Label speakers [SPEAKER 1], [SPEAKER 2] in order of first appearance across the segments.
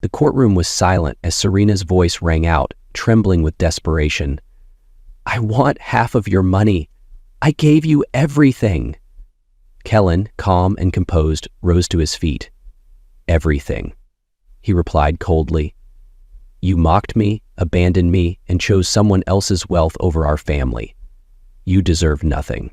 [SPEAKER 1] The courtroom was silent as Serena's voice rang out, trembling with desperation. "I want half of your money. I gave you everything." Kellen, calm and composed, rose to his feet. "Everything," he replied coldly. "You mocked me, abandoned me, and chose someone else's wealth over our family. You deserve nothing."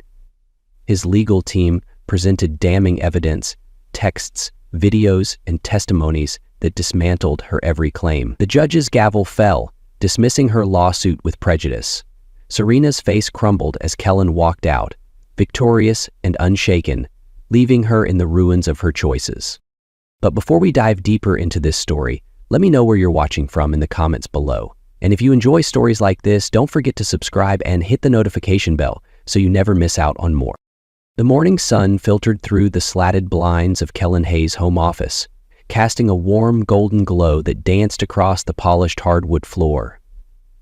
[SPEAKER 1] His legal team presented damning evidence, texts, videos, and testimonies that dismantled her every claim. The judge's gavel fell, dismissing her lawsuit with prejudice. Serena's face crumbled as Kellen walked out, victorious and unshaken, leaving her in the ruins of her choices. But before we dive deeper into this story, let me know where you're watching from in the comments below. And if you enjoy stories like this, don't forget to subscribe and hit the notification bell so you never miss out on more. The morning sun filtered through the slatted blinds of Kellen Hayes' home office, casting a warm golden glow that danced across the polished hardwood floor.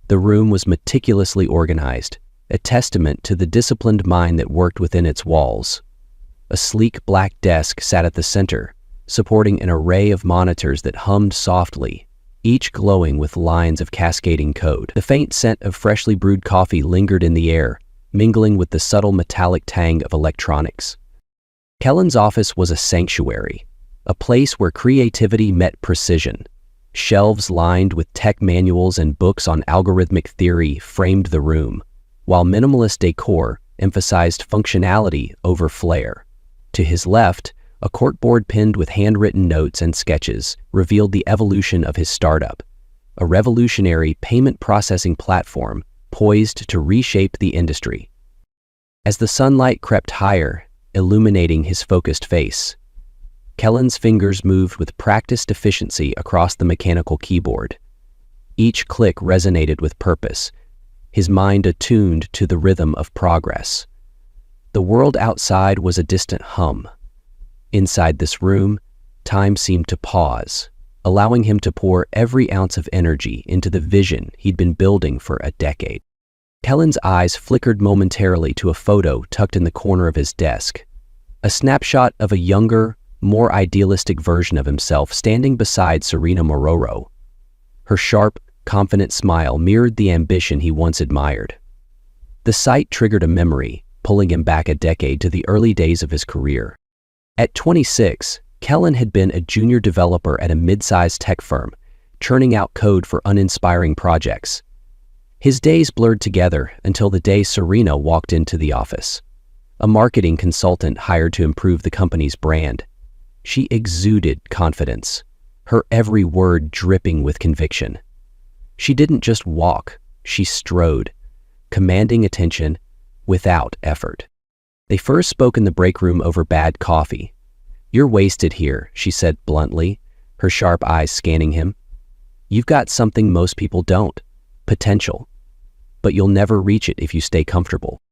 [SPEAKER 1] The room was meticulously organized, a testament to the disciplined mind that worked within its walls. A sleek black desk sat at the center, supporting an array of monitors that hummed softly, each glowing with lines of cascading code. The faint scent of freshly brewed coffee lingered in the air, mingling with the subtle metallic tang of electronics. Kellen's office was a sanctuary, a place where creativity met precision. Shelves lined with tech manuals and books on algorithmic theory framed the room, while minimalist decor emphasized functionality over flair. To his left, a corkboard pinned with handwritten notes and sketches revealed the evolution of his startup, a revolutionary payment processing platform poised to reshape the industry. As the sunlight crept higher, illuminating his focused face, Kellen's fingers moved with practiced efficiency across the mechanical keyboard. Each click resonated with purpose, his mind attuned to the rhythm of progress. The world outside was a distant hum. Inside this room, time seemed to pause, allowing him to pour every ounce of energy into the vision he'd been building for a decade. Kellen's eyes flickered momentarily to a photo tucked in the corner of his desk, a snapshot of a younger, more idealistic version of himself standing beside Serena Mororo. Her sharp, confident smile mirrored the ambition he once admired. The sight triggered a memory, pulling him back a decade to the early days of his career. At 26, Kellen had been a junior developer at a mid-sized tech firm, churning out code for uninspiring projects. His days blurred together until the day Serena walked into the office, a marketing consultant hired to improve the company's brand. She exuded confidence, her every word dripping with conviction. She didn't just walk, she strode, commanding attention without effort. They first spoke in the break room over bad coffee. "You're wasted here," she said bluntly, her sharp eyes scanning him. "You've got something most people don't, potential. But you'll never reach it if you stay comfortable."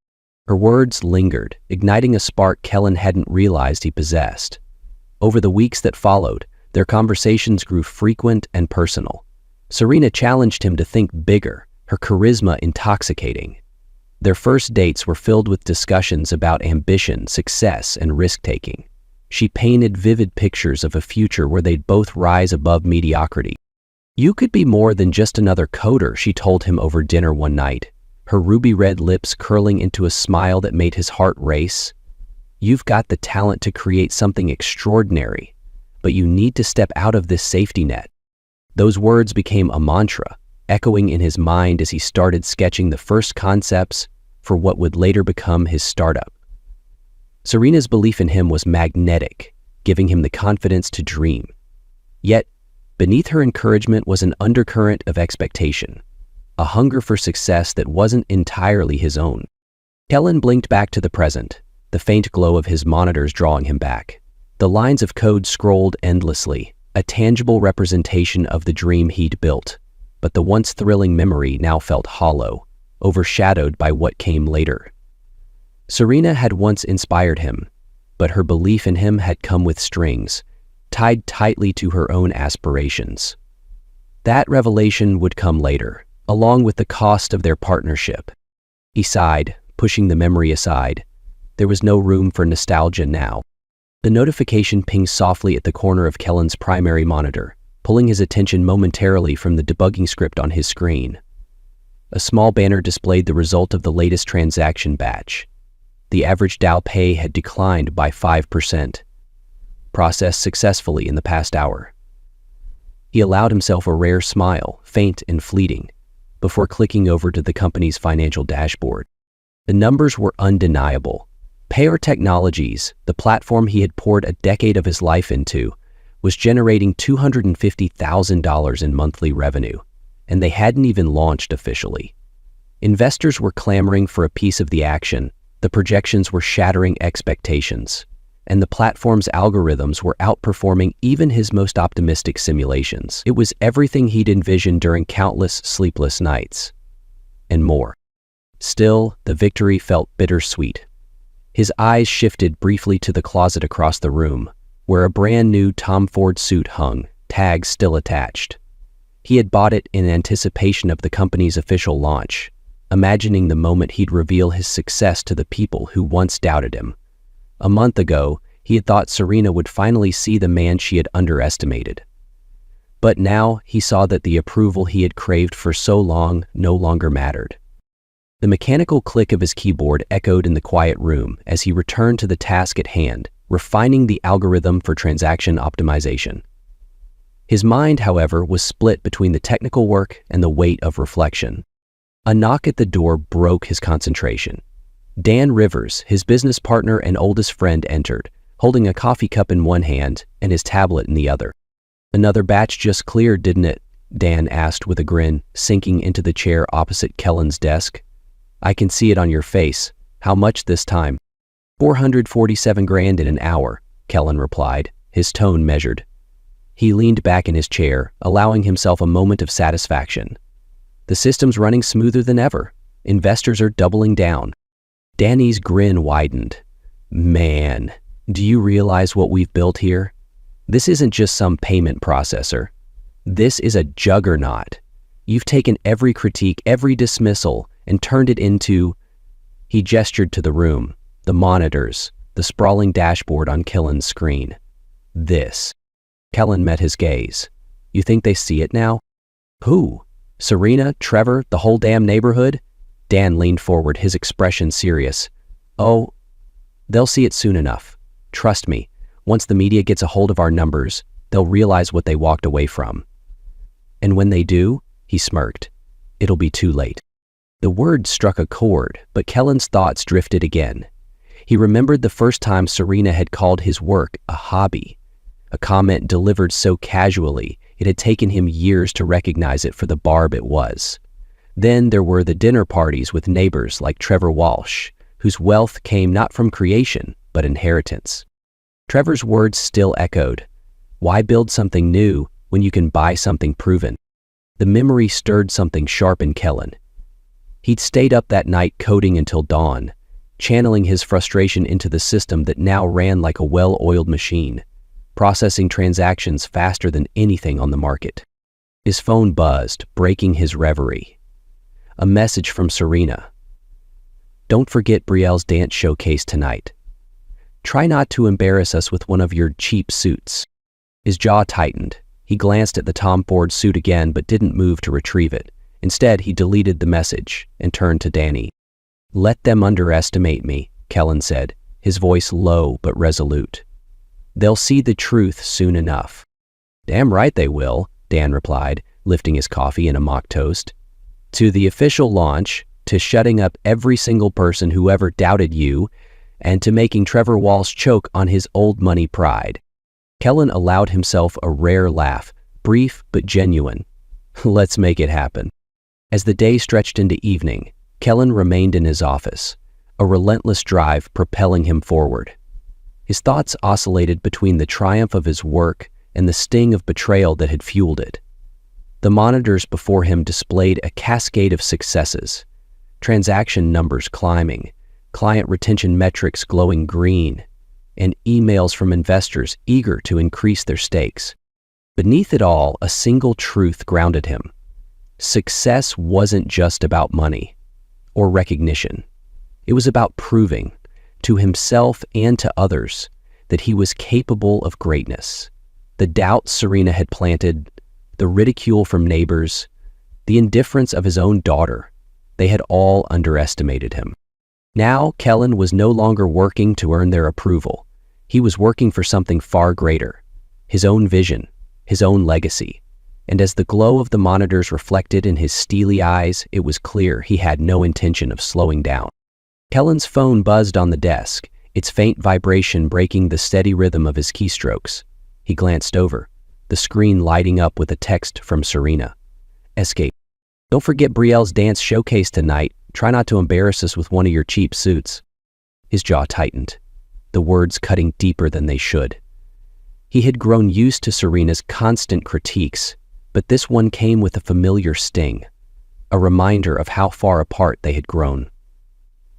[SPEAKER 1] Her words lingered, igniting a spark Kellen hadn't realized he possessed. Over the weeks that followed, their conversations grew frequent and personal. Serena challenged him to think bigger, her charisma intoxicating. Their first dates were filled with discussions about ambition, success, and risk-taking. She painted vivid pictures of a future where they'd both rise above mediocrity. "You could be more than just another coder," she told him over dinner one night, her ruby-red lips curling into a smile that made his heart race. "You've got the talent to create something extraordinary, but you need to step out of this safety net." Those words became a mantra, echoing in his mind as he started sketching the first concepts for what would later become his startup. Serena's belief in him was magnetic, giving him the confidence to dream. Yet, beneath her encouragement was an undercurrent of expectation, a hunger for success that wasn't entirely his own. Kellen blinked back to the present, the faint glow of his monitors drawing him back. The lines of code scrolled endlessly, a tangible representation of the dream he'd built. But the once thrilling memory now felt hollow, overshadowed by what came later. Serena had once inspired him, but her belief in him had come with strings, tied tightly to her own aspirations. That revelation would come later, along with the cost of their partnership. He sighed, pushing the memory aside. There was no room for nostalgia now. The notification pinged softly at the corner of Kellen's primary monitor, pulling his attention momentarily from the debugging script on his screen. A small banner displayed the result of the latest transaction batch. The average Dow pay had declined by 5%, processed successfully in the past hour. He allowed himself a rare smile, faint and fleeting, before clicking over to the company's financial dashboard. The numbers were undeniable. Payor Technologies, the platform he had poured a decade of his life into, was generating $250,000 in monthly revenue, and they hadn't even launched officially. Investors were clamoring for a piece of the action, the projections were shattering expectations, and the platform's algorithms were outperforming even his most optimistic simulations. It was everything he'd envisioned during countless sleepless nights, and more. Still, the victory felt bittersweet. His eyes shifted briefly to the closet across the room, where a brand new Tom Ford suit hung, tags still attached. He had bought it in anticipation of the company's official launch, imagining the moment he'd reveal his success to the people who once doubted him. A month ago, he had thought Serena would finally see the man she had underestimated. But now he saw that the approval he had craved for so long no longer mattered. The mechanical click of his keyboard echoed in the quiet room as he returned to the task at hand, refining the algorithm for transaction optimization. His mind, however, was split between the technical work and the weight of reflection. A knock at the door broke his concentration. Dan Rivers, his business partner and oldest friend, entered, holding a coffee cup in one hand and his tablet in the other. "Another batch just cleared, didn't it?" Dan asked with a grin, sinking into the chair opposite Kellen's desk. "I can see it on your face. How much this time?" $447,000 in an hour, Kellen replied, his tone measured. He leaned back in his chair, allowing himself a moment of satisfaction. The system's running smoother than ever. Investors are doubling down. Danny's grin widened. "Man, do you realize what we've built here? This isn't just some payment processor. This is a juggernaut. You've taken every critique, every dismissal, and turned it into..." He gestured to the room, the monitors, the sprawling dashboard on Kellen's screen. "This." Kellen met his gaze. "You think they see it now?" "Who? Serena, Trevor, the whole damn neighborhood?" Dan leaned forward, his expression serious. "Oh, they'll see it soon enough. Trust me, once the media gets a hold of our numbers, they'll realize what they walked away from. And when they do," he smirked, "it'll be too late." The word struck a chord, but Kellen's thoughts drifted again. He remembered the first time Serena had called his work a hobby, a comment delivered so casually it had taken him years to recognize it for the barb it was. Then there were the dinner parties with neighbors like Trevor Walsh, whose wealth came not from creation, but inheritance. Trevor's words still echoed. Why build something new when you can buy something proven? The memory stirred something sharp in Kellen. He'd stayed up that night coding until dawn, channeling his frustration into the system that now ran like a well-oiled machine, processing transactions faster than anything on the market. His phone buzzed, breaking his reverie. A message from Serena. "Don't forget Brielle's dance showcase tonight. Try not to embarrass us with one of your cheap suits." His jaw tightened. He glanced at the Tom Ford suit again but didn't move to retrieve it. Instead, he deleted the message and turned to Danny. "Let them underestimate me," Kellen said, his voice low but resolute. "They'll see the truth soon enough." "Damn right they will," Dan replied, lifting his coffee in a mock toast. "To the official launch, to shutting up every single person who ever doubted you, and to making Trevor Walsh choke on his old money pride." Kellen allowed himself a rare laugh, brief but genuine. "Let's make it happen." As the day stretched into evening, Kellen remained in his office, a relentless drive propelling him forward. His thoughts oscillated between the triumph of his work and the sting of betrayal that had fueled it. The monitors before him displayed a cascade of successes, transaction numbers climbing, client retention metrics glowing green, and emails from investors eager to increase their stakes. Beneath it all, a single truth grounded him. Success wasn't just about money or recognition. It was about proving, to himself and to others, that he was capable of greatness. The doubts Serena had planted the ridicule from neighbors, the indifference of his own daughter. They had all underestimated him. Now, Kellen was no longer working to earn their approval. He was working for something far greater, his own vision, his own legacy. And as the glow of the monitors reflected in his steely eyes, it was clear he had no intention of slowing down. Kellen's phone buzzed on the desk, its faint vibration breaking the steady rhythm of his keystrokes. He glanced over, the screen lighting up with a text from Serena. Escape. Don't forget Brielle's dance showcase tonight. Try not to embarrass us with one of your cheap suits. His jaw tightened, the words cutting deeper than they should. He had grown used to Serena's constant critiques, but this one came with a familiar sting, a reminder of how far apart they had grown.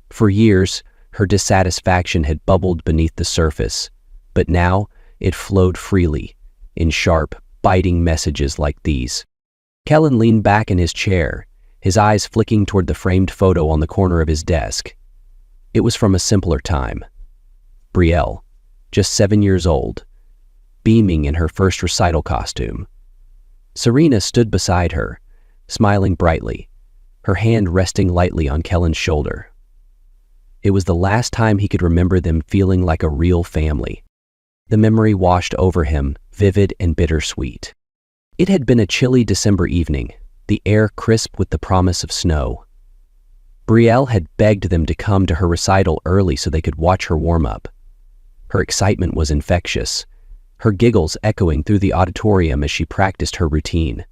[SPEAKER 1] For years, her dissatisfaction had bubbled beneath the surface, but now it flowed freely, in sharp, biting messages like these. Kellen leaned back in his chair, his eyes flicking toward the framed photo on the corner of his desk. It was from a simpler time. Brielle, just 7 years old, beaming in her first recital costume. Serena stood beside her, smiling brightly, her hand resting lightly on Kellen's shoulder. It was the last time he could remember them feeling like a real family. The memory washed over him, vivid and bittersweet. It had been a chilly December evening, the air crisp with the promise of snow. Brielle had begged them to come to her recital early so they could watch her warm up. Her excitement was infectious, her giggles echoing through the auditorium as she practiced her routine.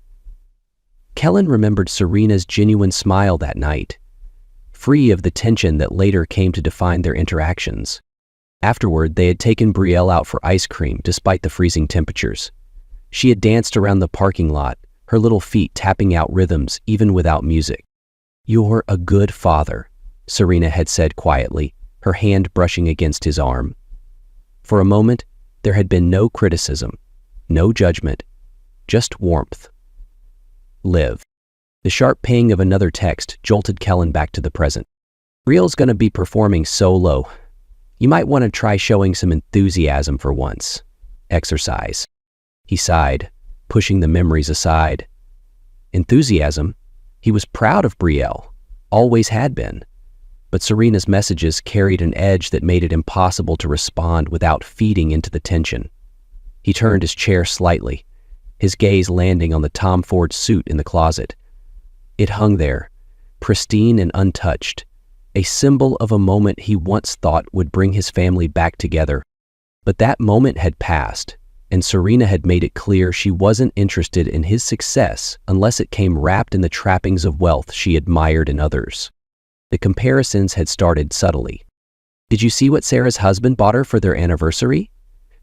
[SPEAKER 1] Kellen remembered Serena's genuine smile that night, free of the tension that later came to define their interactions. Afterward, they had taken Brielle out for ice cream despite the freezing temperatures. She had danced around the parking lot, her little feet tapping out rhythms even without music. "You're a good father," Serena had said quietly, her hand brushing against his arm. For a moment, there had been no criticism, no judgment, just warmth. Live. The sharp ping of another text jolted Kellen back to the present. Brielle's gonna be performing solo. You might want to try showing some enthusiasm for once. Exercise. He sighed, pushing the memories aside. Enthusiasm? He was proud of Brielle, always had been. But Serena's messages carried an edge that made it impossible to respond without feeding into the tension. He turned his chair slightly, his gaze landing on the Tom Ford suit in the closet. It hung there, pristine and untouched, a symbol of a moment he once thought would bring his family back together. But that moment had passed, and Serena had made it clear she wasn't interested in his success unless it came wrapped in the trappings of wealth she admired in others. The comparisons had started subtly. "Did you see what Sarah's husband bought her for their anniversary?"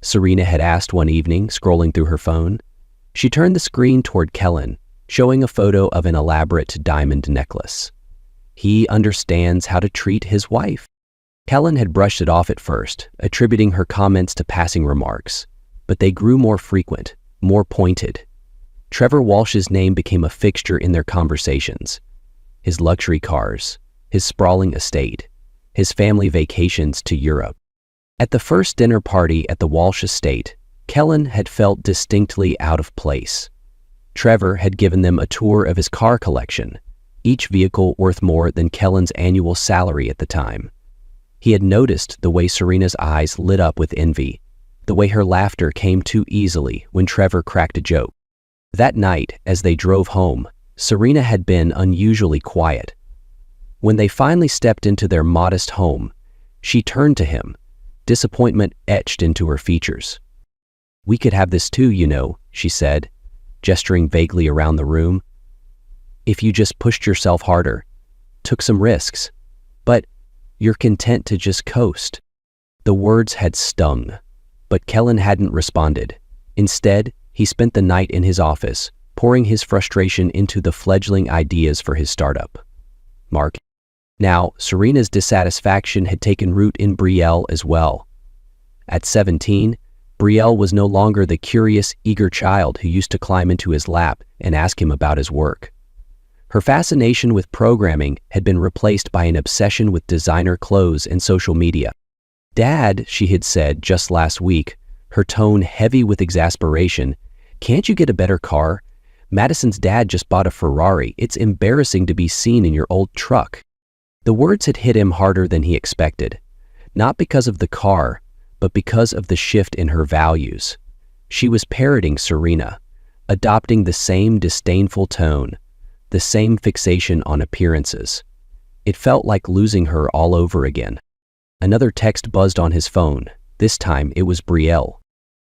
[SPEAKER 1] Serena had asked one evening, scrolling through her phone. She turned the screen toward Kellen, showing a photo of an elaborate diamond necklace. He understands how to treat his wife. Kellen had brushed it off at first, attributing her comments to passing remarks, but they grew more frequent, more pointed. Trevor Walsh's name became a fixture in their conversations. His luxury cars, his sprawling estate, his family vacations to Europe. At the first dinner party at the Walsh estate, Kellen had felt distinctly out of place. Trevor had given them a tour of his car collection, each vehicle worth more than Kellen's annual salary at the time. He had noticed the way Serena's eyes lit up with envy, the way her laughter came too easily when Trevor cracked a joke. That night, as they drove home, Serena had been unusually quiet. When they finally stepped into their modest home, she turned to him, disappointment etched into her features. "We could have this too, you know," she said, gesturing vaguely around the room. "If you just pushed yourself harder, took some risks, but you're content to just coast." The words had stung, but Kellen hadn't responded. Instead, he spent the night in his office, pouring his frustration into the fledgling ideas for his startup. Mark. Now, Serena's dissatisfaction had taken root in Brielle as well. At 17, Brielle was no longer the curious, eager child who used to climb into his lap and ask him about his work. Her fascination with programming had been replaced by an obsession with designer clothes and social media. "Dad," she had said just last week, her tone heavy with exasperation, "can't you get a better car? Madison's dad just bought a Ferrari. It's embarrassing to be seen in your old truck." The words had hit him harder than he expected, not because of the car, but because of the shift in her values. She was parroting Serena, adopting the same disdainful tone, the same fixation on appearances. It felt like losing her all over again. Another text buzzed on his phone. This time it was Brielle.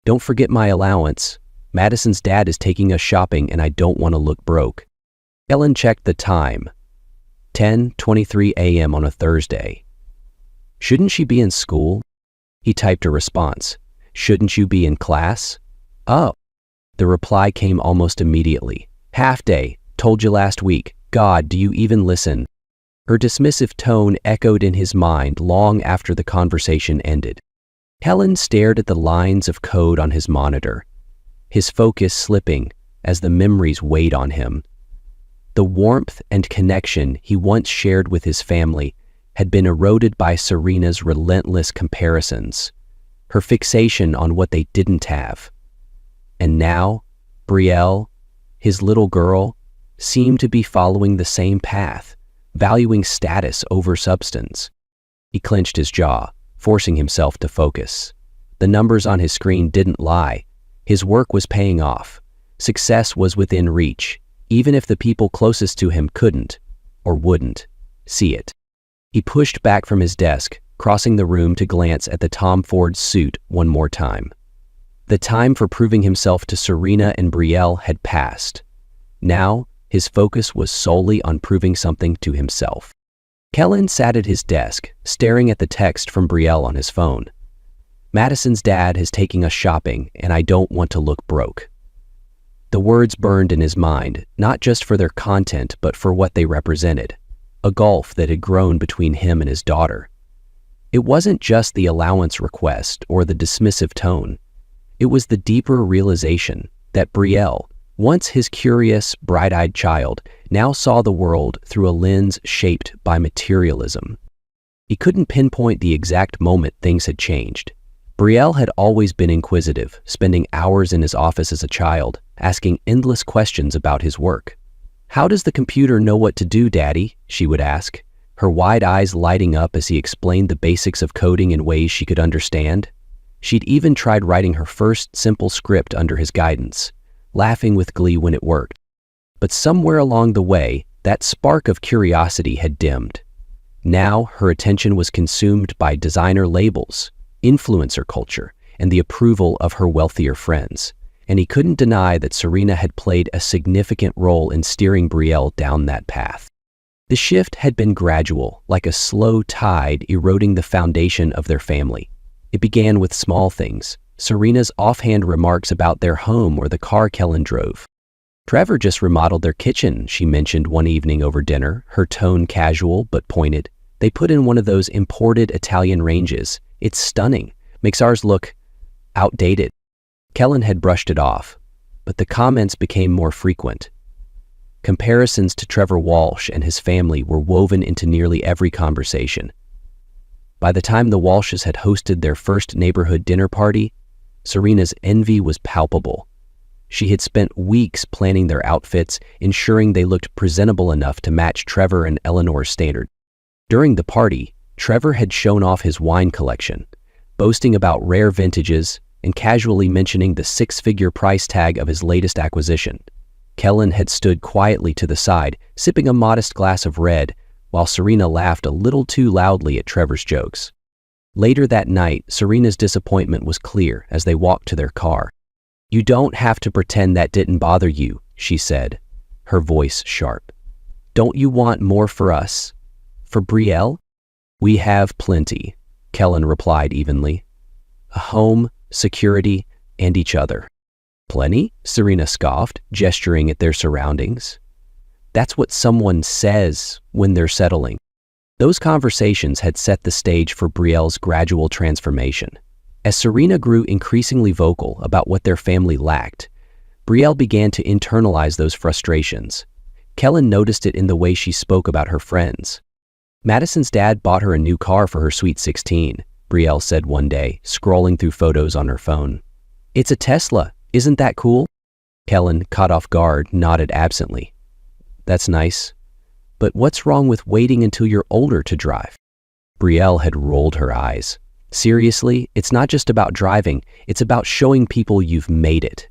[SPEAKER 1] "Don't forget my allowance. Madison's dad is taking us shopping and I don't want to look broke." Kellen checked the time. 10:23 a.m. on a Thursday. "Shouldn't she be in school?" He typed a response. "Shouldn't you be in class?" "Oh." The reply came almost immediately. "Half day. Told you last week. God, do you even listen?" Her dismissive tone echoed in his mind long after the conversation ended. Kellen stared at the lines of code on his monitor, his focus slipping as the memories weighed on him. The warmth and connection he once shared with his family had been eroded by Serena's relentless comparisons, her fixation on what they didn't have. And now, Brielle, his little girl, seemed to be following the same path, valuing status over substance. He clenched his jaw, forcing himself to focus. The numbers on his screen didn't lie. His work was paying off. Success was within reach, even if the people closest to him couldn't, or wouldn't, see it. He pushed back from his desk, crossing the room to glance at the Tom Ford suit one more time. The time for proving himself to Serena and Brielle had passed. Now, his focus was solely on proving something to himself. Kellen sat at his desk, staring at the text from Brielle on his phone. "Madison's dad is taking us shopping, and I don't want to look broke." The words burned in his mind, not just for their content, but for what they represented. A gulf that had grown between him and his daughter. It wasn't just the allowance request or the dismissive tone. It was the deeper realization that Brielle, once his curious, bright-eyed child, now saw the world through a lens shaped by materialism. He couldn't pinpoint the exact moment things had changed. Brielle had always been inquisitive, spending hours in his office as a child, asking endless questions about his work. "How does the computer know what to do, Daddy?" she would ask, her wide eyes lighting up as he explained the basics of coding in ways she could understand. She'd even tried writing her first simple script under his guidance, laughing with glee when it worked. But somewhere along the way, that spark of curiosity had dimmed. Now her attention was consumed by designer labels, influencer culture, and the approval of her wealthier friends. And he couldn't deny that Serena had played a significant role in steering Brielle down that path. The shift had been gradual, like a slow tide eroding the foundation of their family. It began with small things, Serena's offhand remarks about their home or the car Kellen drove. "Trevor just remodeled their kitchen," she mentioned one evening over dinner, her tone casual but pointed. "They put in one of those imported Italian ranges. It's stunning. Makes ours look outdated." Kellen had brushed it off, but the comments became more frequent. Comparisons to Trevor Walsh and his family were woven into nearly every conversation. By the time the Walshes had hosted their first neighborhood dinner party, Serena's envy was palpable. She had spent weeks planning their outfits, ensuring they looked presentable enough to match Trevor and Eleanor's standard. During the party, Trevor had shown off his wine collection, boasting about rare vintages and casually mentioning the six-figure price tag of his latest acquisition. Kellen had stood quietly to the side, sipping a modest glass of red, while Serena laughed a little too loudly at Trevor's jokes. Later that night, Serena's disappointment was clear as they walked to their car. "You don't have to pretend that didn't bother you," she said, her voice sharp. "Don't you want more for us? For Brielle?" "We have plenty," Kellen replied evenly. "A home, security, and each other." "Plenty?" Serena scoffed, gesturing at their surroundings. "That's what someone says when they're settling." Those conversations had set the stage for Brielle's gradual transformation. As Serena grew increasingly vocal about what their family lacked, Brielle began to internalize those frustrations. Kellen noticed it in the way she spoke about her friends. "Madison's dad bought her a new car for her Sweet 16, Brielle said one day, scrolling through photos on her phone. "It's a Tesla. Isn't that cool?" Kellen, caught off guard, nodded absently. That's nice. But what's wrong with waiting until you're older to drive? Brielle had rolled her eyes. Seriously, it's not just about driving, it's about showing people you've made it.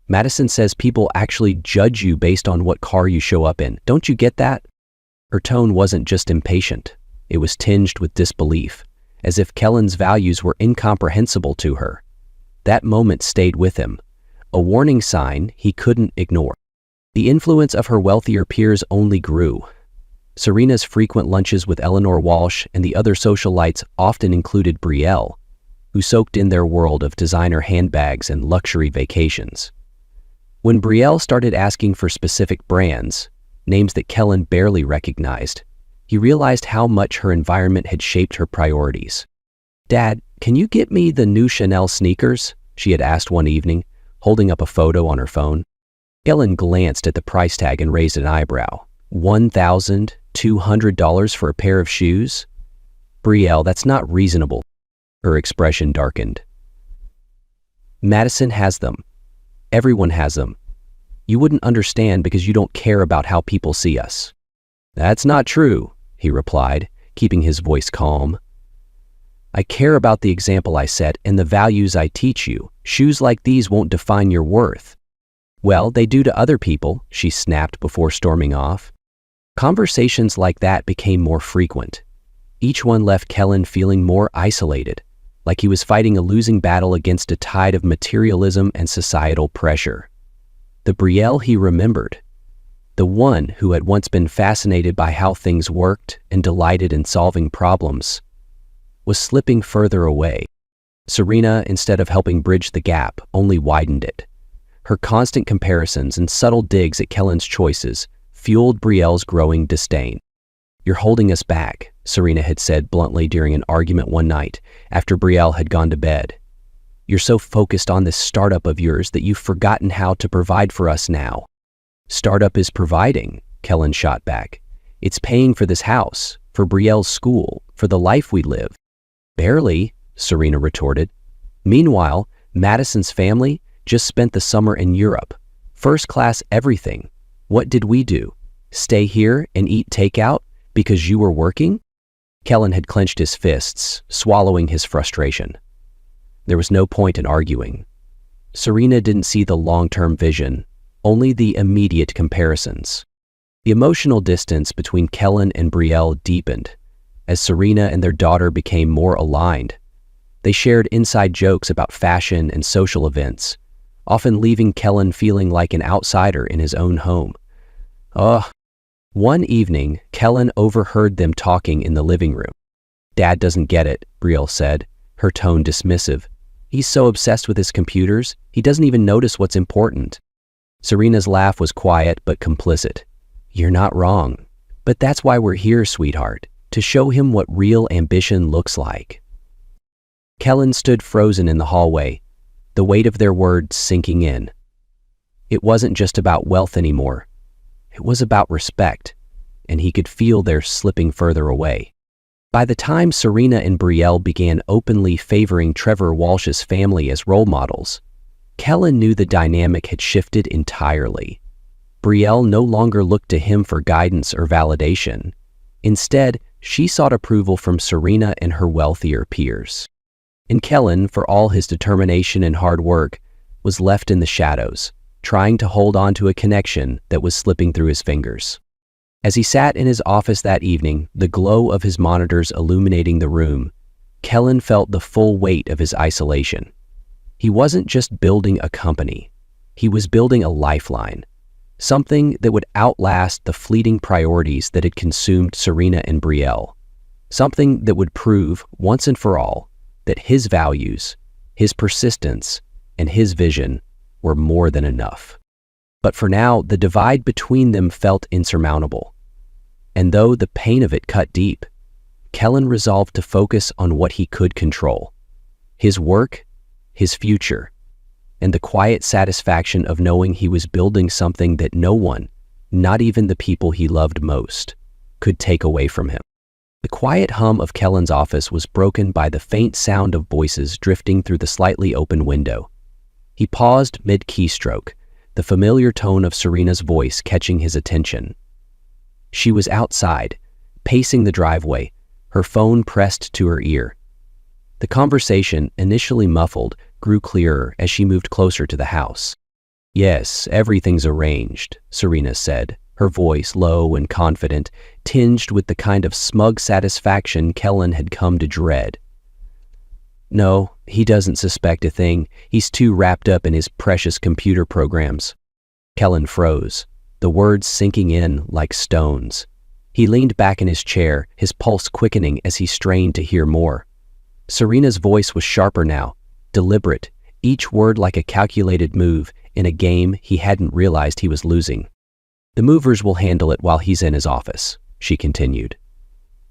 [SPEAKER 1] Madison says people actually judge you based on what car you show up in. Don't you get that? Her tone wasn't just impatient. It was tinged with disbelief, as if Kellen's values were incomprehensible to her. That moment stayed with him, a warning sign he couldn't ignore. The influence of her wealthier peers only grew. Serena's frequent lunches with Eleanor Walsh and the other socialites often included Brielle, who soaked in their world of designer handbags and luxury vacations. When Brielle started asking for specific brands, names that Kellen barely recognized, he realized how much her environment had shaped her priorities. "Dad, can you get me the new Chanel sneakers?" she had asked one evening, holding up a photo on her phone. Kellen glanced at the price tag and raised an eyebrow. $1,200 for a pair of shoes? Brielle, that's not reasonable. Her expression darkened. Madison has them. Everyone has them. You wouldn't understand because you don't care about how people see us. That's not true, he replied, keeping his voice calm. I care about the example I set and the values I teach you. Shoes like these won't define your worth. Well, they do to other people, she snapped before storming off. Conversations like that became more frequent. Each one left Kellen feeling more isolated, like he was fighting a losing battle against a tide of materialism and societal pressure. The Brielle he remembered, the one who had once been fascinated by how things worked and delighted in solving problems, was slipping further away. Serena, instead of helping bridge the gap, only widened it. Her constant comparisons and subtle digs at Kellen's choices fueled Brielle's growing disdain. You're holding us back, Serena had said bluntly during an argument one night after Brielle had gone to bed. You're so focused on this startup of yours that you've forgotten how to provide for us now. Startup is providing, Kellen shot back. It's paying for this house, for Brielle's school, for the life we live. Barely, Serena retorted. Meanwhile, Madison's family just spent the summer in Europe. First class everything. What did we do? Stay here and eat takeout because you were working? Kellen had clenched his fists, swallowing his frustration. There was no point in arguing. Serena didn't see the long-term vision, only the immediate comparisons. The emotional distance between Kellen and Brielle deepened as Serena and their daughter became more aligned. They shared inside jokes about fashion and social events, often leaving Kellen feeling like an outsider in his own home. One evening, Kellen overheard them talking in the living room. Dad doesn't get it, Brielle said, her tone dismissive. He's so obsessed with his computers, he doesn't even notice what's important. Serena's laugh was quiet but complicit. You're not wrong. But that's why we're here, sweetheart, to show him what real ambition looks like. Kellen stood frozen in the hallway, the weight of their words sinking in. It wasn't just about wealth anymore. It was about respect, and he could feel their slipping further away. By the time Serena and Brielle began openly favoring Trevor Walsh's family as role models, Kellen knew the dynamic had shifted entirely. Brielle no longer looked to him for guidance or validation. Instead, she sought approval from Serena and her wealthier peers. And Kellen, for all his determination and hard work, was left in the shadows, trying to hold on to a connection that was slipping through his fingers. As he sat in his office that evening, the glow of his monitors illuminating the room, Kellen felt the full weight of his isolation. He wasn't just building a company. He was building a lifeline, something that would outlast the fleeting priorities that had consumed Serena and Brielle, something that would prove, once and for all, that his values, his persistence, and his vision were more than enough. But for now, the divide between them felt insurmountable. And though the pain of it cut deep, Kellen resolved to focus on what he could control: his work, his future, and the quiet satisfaction of knowing he was building something that no one, not even the people he loved most, could take away from him. The quiet hum of Kellen's office was broken by the faint sound of voices drifting through the slightly open window. He paused mid-keystroke, the familiar tone of Serena's voice catching his attention. She was outside, pacing the driveway, her phone pressed to her ear. The conversation, initially muffled, grew clearer as she moved closer to the house. "Yes, everything's arranged," Serena said, her voice low and confident, tinged with the kind of smug satisfaction Kellen had come to dread. "No, he doesn't suspect a thing. He's too wrapped up in his precious computer programs." Kellen froze, the words sinking in like stones. He leaned back in his chair, his pulse quickening as he strained to hear more. Serena's voice was sharper now, deliberate, each word like a calculated move in a game he hadn't realized he was losing. "The movers will handle it while he's in his office," she continued.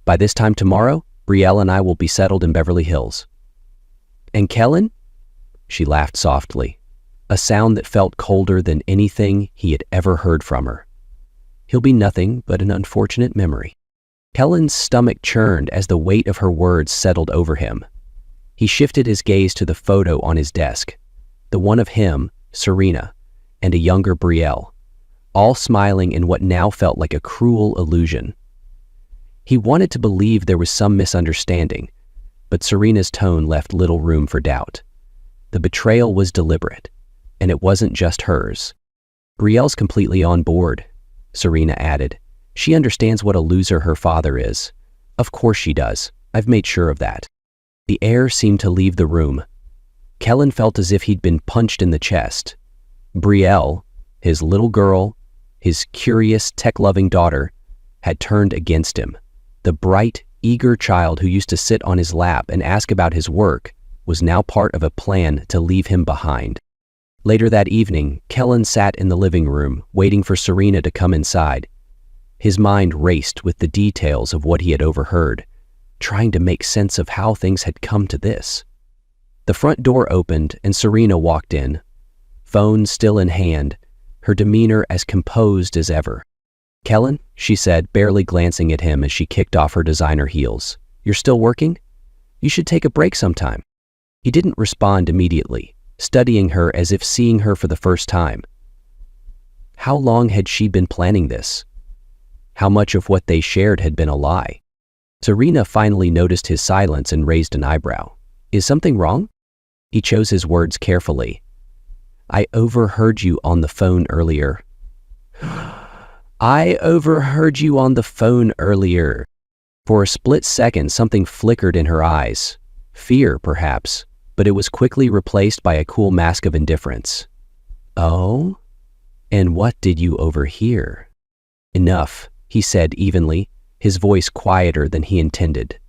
[SPEAKER 1] "By this time tomorrow, Brielle and I will be settled in Beverly Hills." "And Kellen?" She laughed softly, a sound that felt colder than anything he had ever heard from her. "He'll be nothing but an unfortunate memory." Kellen's stomach churned as the weight of her words settled over him. He shifted his gaze to the photo on his desk, the one of him, Serena, and a younger Brielle, all smiling in what now felt like a cruel illusion. He wanted to believe there was some misunderstanding, but Serena's tone left little room for doubt. The betrayal was deliberate, and it wasn't just hers. "Brielle's completely on board," Serena added. "She understands what a loser her father is. Of course she does. I've made sure of that." The air seemed to leave the room. Kellen felt as if he'd been punched in the chest. Brielle, his little girl, his curious, tech-loving daughter, had turned against him. The bright, eager child who used to sit on his lap and ask about his work was now part of a plan to leave him behind. Later that evening, Kellen sat in the living room, waiting for Serena to come inside. His mind raced with the details of what he had overheard, trying to make sense of how things had come to this. The front door opened and Serena walked in, phone still in hand, her demeanor as composed as ever. "Kellen," she said, barely glancing at him as she kicked off her designer heels. "You're still working? You should take a break sometime." He didn't respond immediately, studying her as if seeing her for the first time. How long had she been planning this? How much of what they shared had been a lie? Serena finally noticed his silence and raised an eyebrow. "Is something wrong?" He chose his words carefully. "I overheard you on the phone earlier." "I overheard you on the phone earlier." For a split second, something flickered in her eyes. Fear, perhaps, but it was quickly replaced by a cool mask of indifference. "Oh? And what did you overhear?" "Enough," he said evenly, his voice quieter than he intended.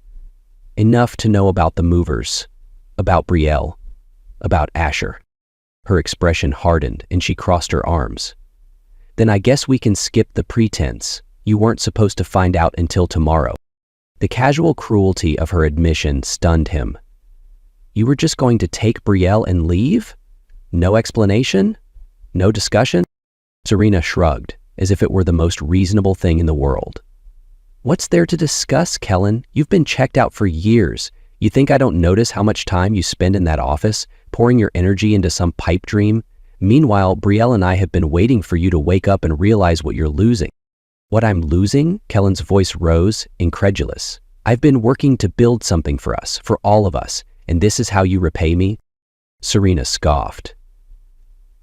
[SPEAKER 1] "Enough to know about the movers, about Brielle, about Asher." Her expression hardened and she crossed her arms. "Then I guess we can skip the pretense. You weren't supposed to find out until tomorrow." The casual cruelty of her admission stunned him. "You were just going to take Brielle and leave? No explanation? No discussion?" Serena shrugged, as if it were the most reasonable thing in the world. "What's there to discuss, Kellen? You've been checked out for years. You think I don't notice how much time you spend in that office, pouring your energy into some pipe dream? Meanwhile, Brielle and I have been waiting for you to wake up and realize what you're losing." "What I'm losing?" Kellen's voice rose, incredulous. "I've been working to build something for us, for all of us, and this is how you repay me?" Serena scoffed.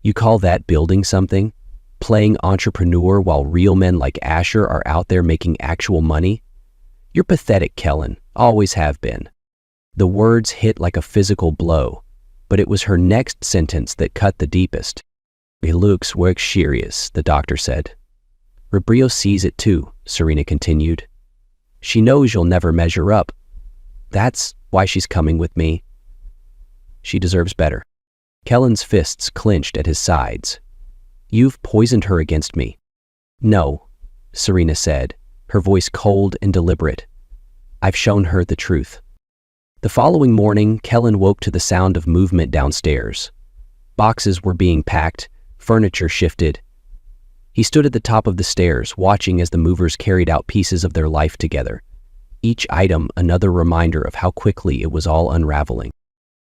[SPEAKER 1] "You call that building something? Playing entrepreneur while real men like Asher are out there making actual money? You're pathetic, Kellen, always have been." The words hit like a physical blow, but it was her next sentence that cut the deepest. "He looks work serious," the doctor said. "Rubrio sees it too," Serena continued. "She knows you'll never measure up. That's why she's coming with me. She deserves better." Kellen's fists clenched at his sides. "You've poisoned her against me." "No," Serena said, her voice cold and deliberate. "I've shown her the truth." The following morning, Kellen woke to the sound of movement downstairs. Boxes were being packed, furniture shifted. He stood at the top of the stairs, watching as the movers carried out pieces of their life together, each item another reminder of how quickly it was all unraveling.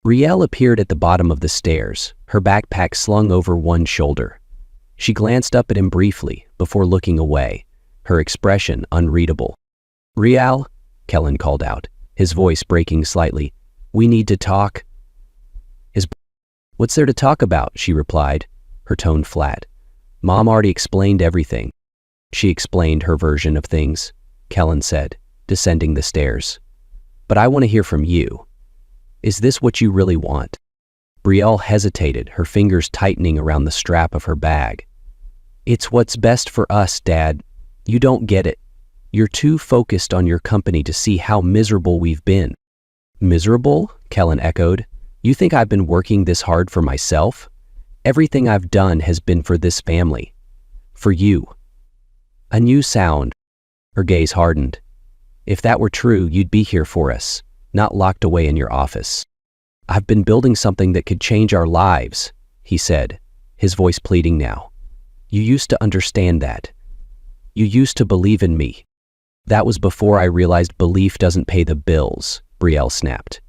[SPEAKER 1] Brielle appeared at the bottom of the stairs, her backpack slung over one shoulder. She glanced up at him briefly before looking away, her expression unreadable. "Brielle," Kellen called out, his voice breaking slightly. "We need to talk." "What's there to talk about?" she replied, her tone flat. "Mom already explained everything." "She explained her version of things," Kellen said, descending the stairs. "But I want to hear from you. Is this what you really want?" Brielle hesitated, her fingers tightening around the strap of her bag. "It's what's best for us, Dad. You don't get it. You're too focused on your company to see how miserable we've been." "Miserable?" Kellen echoed. "You think I've been working this hard for myself? Everything I've done has been for this family. For you." A new sound. Her gaze hardened. "If that were true, you'd be here for us, not locked away in your office." "I've been building something that could change our lives," he said, his voice pleading now. "You used to understand that. You used to believe in me." "That was before I realized belief doesn't pay the bills," Brielle snapped.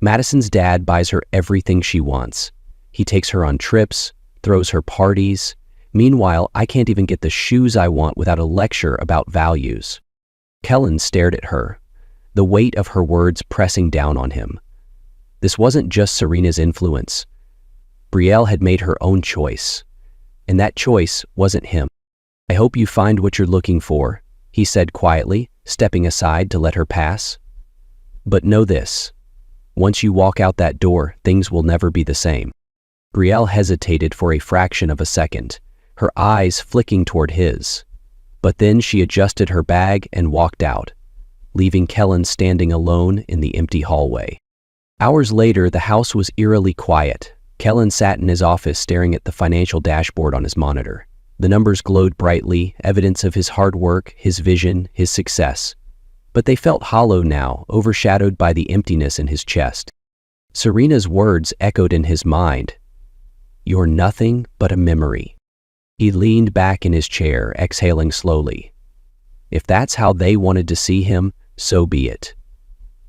[SPEAKER 1] "Madison's dad buys her everything she wants. He takes her on trips, throws her parties. Meanwhile, I can't even get the shoes I want without a lecture about values." Kellen stared at her, the weight of her words pressing down on him. This wasn't just Serena's influence. Brielle had made her own choice, and that choice wasn't him. "I hope you find what you're looking for," he said quietly, stepping aside to let her pass. "But know this, once you walk out that door, things will never be the same." Brielle hesitated for a fraction of a second, her eyes flicking toward his. But then she adjusted her bag and walked out, leaving Kellen standing alone in the empty hallway. Hours later, the house was eerily quiet. Kellen sat in his office staring at the financial dashboard on his monitor. The numbers glowed brightly, evidence of his hard work, his vision, his success. But they felt hollow now, overshadowed by the emptiness in his chest. Serena's words echoed in his mind. "You're nothing but a memory." He leaned back in his chair, exhaling slowly. If that's how they wanted to see him, so be it.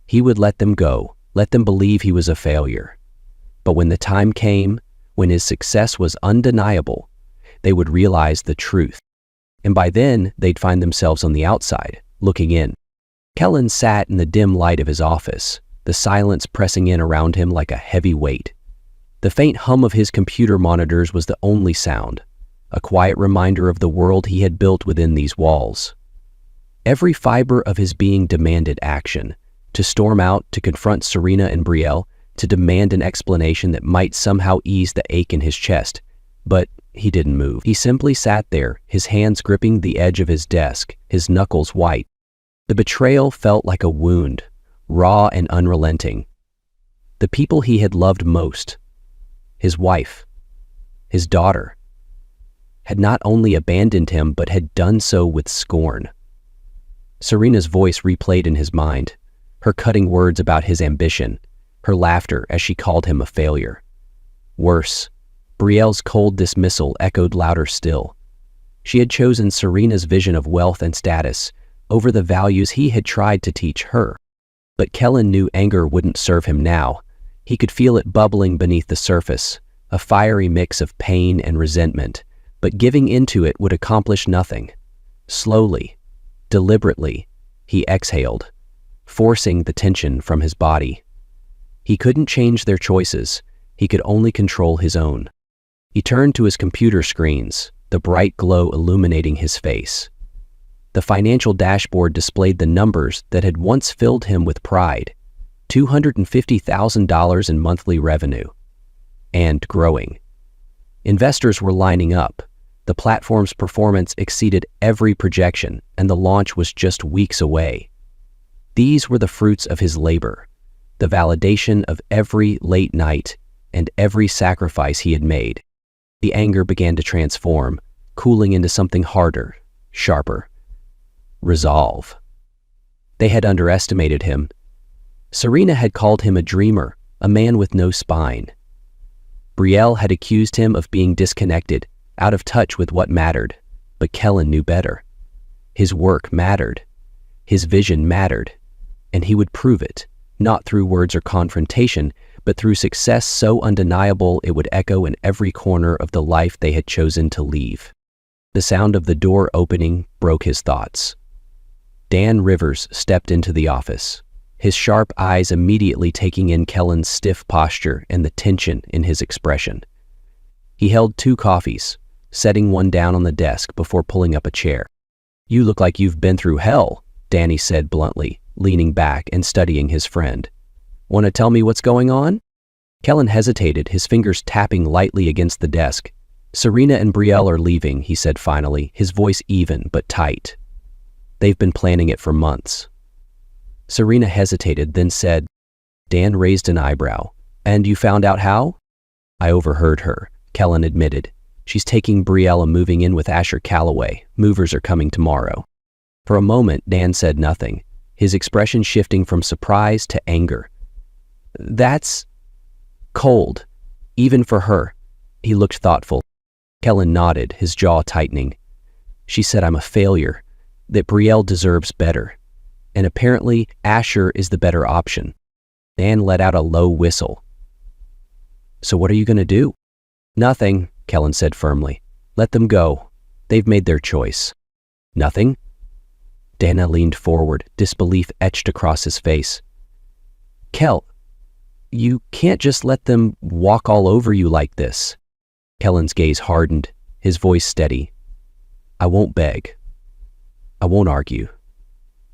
[SPEAKER 1] He would let them go, let them believe he was a failure. But when the time came, when his success was undeniable, they would realize the truth. And by then, they'd find themselves on the outside, looking in. Kellen sat in the dim light of his office, the silence pressing in around him like a heavy weight. The faint hum of his computer monitors was the only sound, a quiet reminder of the world he had built within these walls. Every fiber of his being demanded action, to storm out, to confront Serena and Brielle, to demand an explanation that might somehow ease the ache in his chest. But he didn't move. He simply sat there, his hands gripping the edge of his desk, his knuckles white. The betrayal felt like a wound, raw and unrelenting. The people he had loved most, his wife, his daughter, had not only abandoned him, but had done so with scorn. Serena's voice replayed in his mind, her cutting words about his ambition, her laughter as she called him a failure. Worse, Brielle's cold dismissal echoed louder still. She had chosen Serena's vision of wealth and status over the values he had tried to teach her. But Kellen knew anger wouldn't serve him now. He could feel it bubbling beneath the surface, a fiery mix of pain and resentment, but giving into it would accomplish nothing. Slowly, deliberately, he exhaled, forcing the tension from his body. He couldn't change their choices, he could only control his own. He turned to his computer screens, the bright glow illuminating his face. The financial dashboard displayed the numbers that had once filled him with pride, $250,000 in monthly revenue, and growing. Investors were lining up. The platform's performance exceeded every projection, and the launch was just weeks away. These were the fruits of his labor, the validation of every late night and every sacrifice he had made. The anger began to transform, cooling into something harder, sharper. Resolve. They had underestimated him. Serena had called him a dreamer, a man with no spine. Brielle had accused him of being disconnected, out of touch with what mattered, but Kellen knew better. His work mattered. His vision mattered, and he would prove it, not through words or confrontation, but through success so undeniable it would echo in every corner of the life they had chosen to leave. The sound of the door opening broke his thoughts. Dan Rivers stepped into the office, his sharp eyes immediately taking in Kellen's stiff posture and the tension in his expression. He held 2 coffees, setting one down on the desk before pulling up a chair. "You look like you've been through hell," Danny said bluntly, leaning back and studying his friend. "Want to tell me what's going on?" Kellen hesitated, his fingers tapping lightly against the desk. "Serena and Brielle are leaving," he said finally, his voice even but tight. "They've been planning it for months." Serena hesitated, then said. Dan raised an eyebrow. "And you found out how?" "I overheard her," Kellen admitted. "She's taking Brielle and moving in with Asher Calloway. Movers are coming tomorrow." For a moment, Dan said nothing, his expression shifting from surprise to anger. "That's cold, even for her." He looked thoughtful. Kellen nodded, his jaw tightening. "She said I'm a failure, that Brielle deserves better. And apparently, Asher is the better option." Dan let out a low whistle. "So what are you going to do?" "Nothing," Kellen said firmly. "Let them go. They've made their choice." "Nothing?" Dana leaned forward, disbelief etched across his face. "Kel, you can't just let them walk all over you like this." Kellen's gaze hardened, his voice steady. "I won't beg. I won't argue.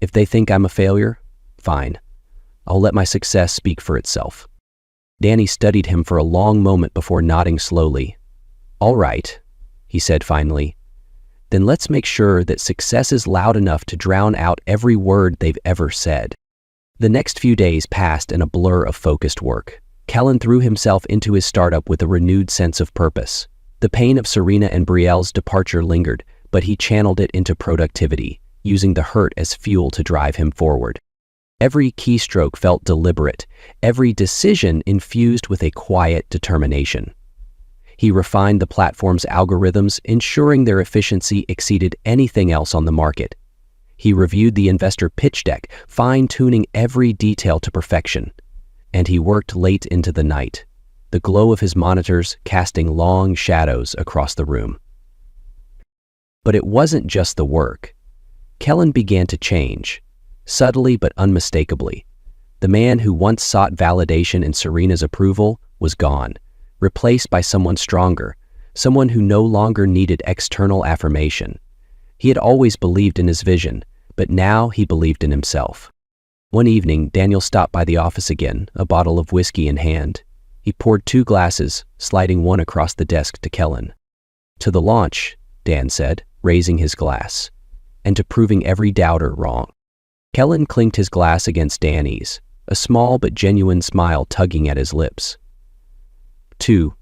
[SPEAKER 1] If they think I'm a failure, fine. I'll let my success speak for itself." Danny studied him for a long moment before nodding slowly. "All right," he said finally. "Then let's make sure that success is loud enough to drown out every word they've ever said." The next few days passed in a blur of focused work. Kellen threw himself into his startup with a renewed sense of purpose. The pain of Serena and Brielle's departure lingered, but he channeled it into productivity, using the hurt as fuel to drive him forward. Every keystroke felt deliberate, every decision infused with a quiet determination. He refined the platform's algorithms, ensuring their efficiency exceeded anything else on the market. He reviewed the investor pitch deck, fine-tuning every detail to perfection. And he worked late into the night, the glow of his monitors casting long shadows across the room. But it wasn't just the work. Kellen began to change, subtly but unmistakably. The man who once sought validation in Serena's approval was gone, replaced by someone stronger, someone who no longer needed external affirmation. He had always believed in his vision, but now he believed in himself. One evening, Daniel stopped by the office again, a bottle of whiskey in hand. He poured 2 glasses, sliding one across the desk to Kellen. "To the launch," Dan said, raising his glass, "and to proving every doubter wrong." Kellen clinked his glass against Danny's, a small but genuine smile tugging at his lips. 2.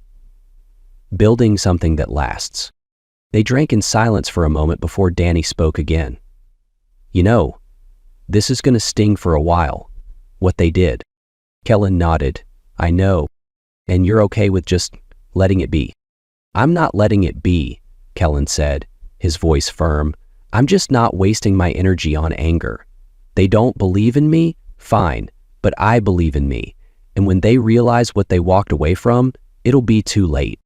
[SPEAKER 1] Building something that lasts. They drank in silence for a moment before Danny spoke again. "You know, this is going to sting for a while, what they did." Kellen nodded. "I know. And you're okay with just letting it be?" "I'm not letting it be," Kellen said, his voice firm. "I'm just not wasting my energy on anger. They don't believe in me? Fine, but I believe in me. And when they realize what they walked away from, it'll be too late."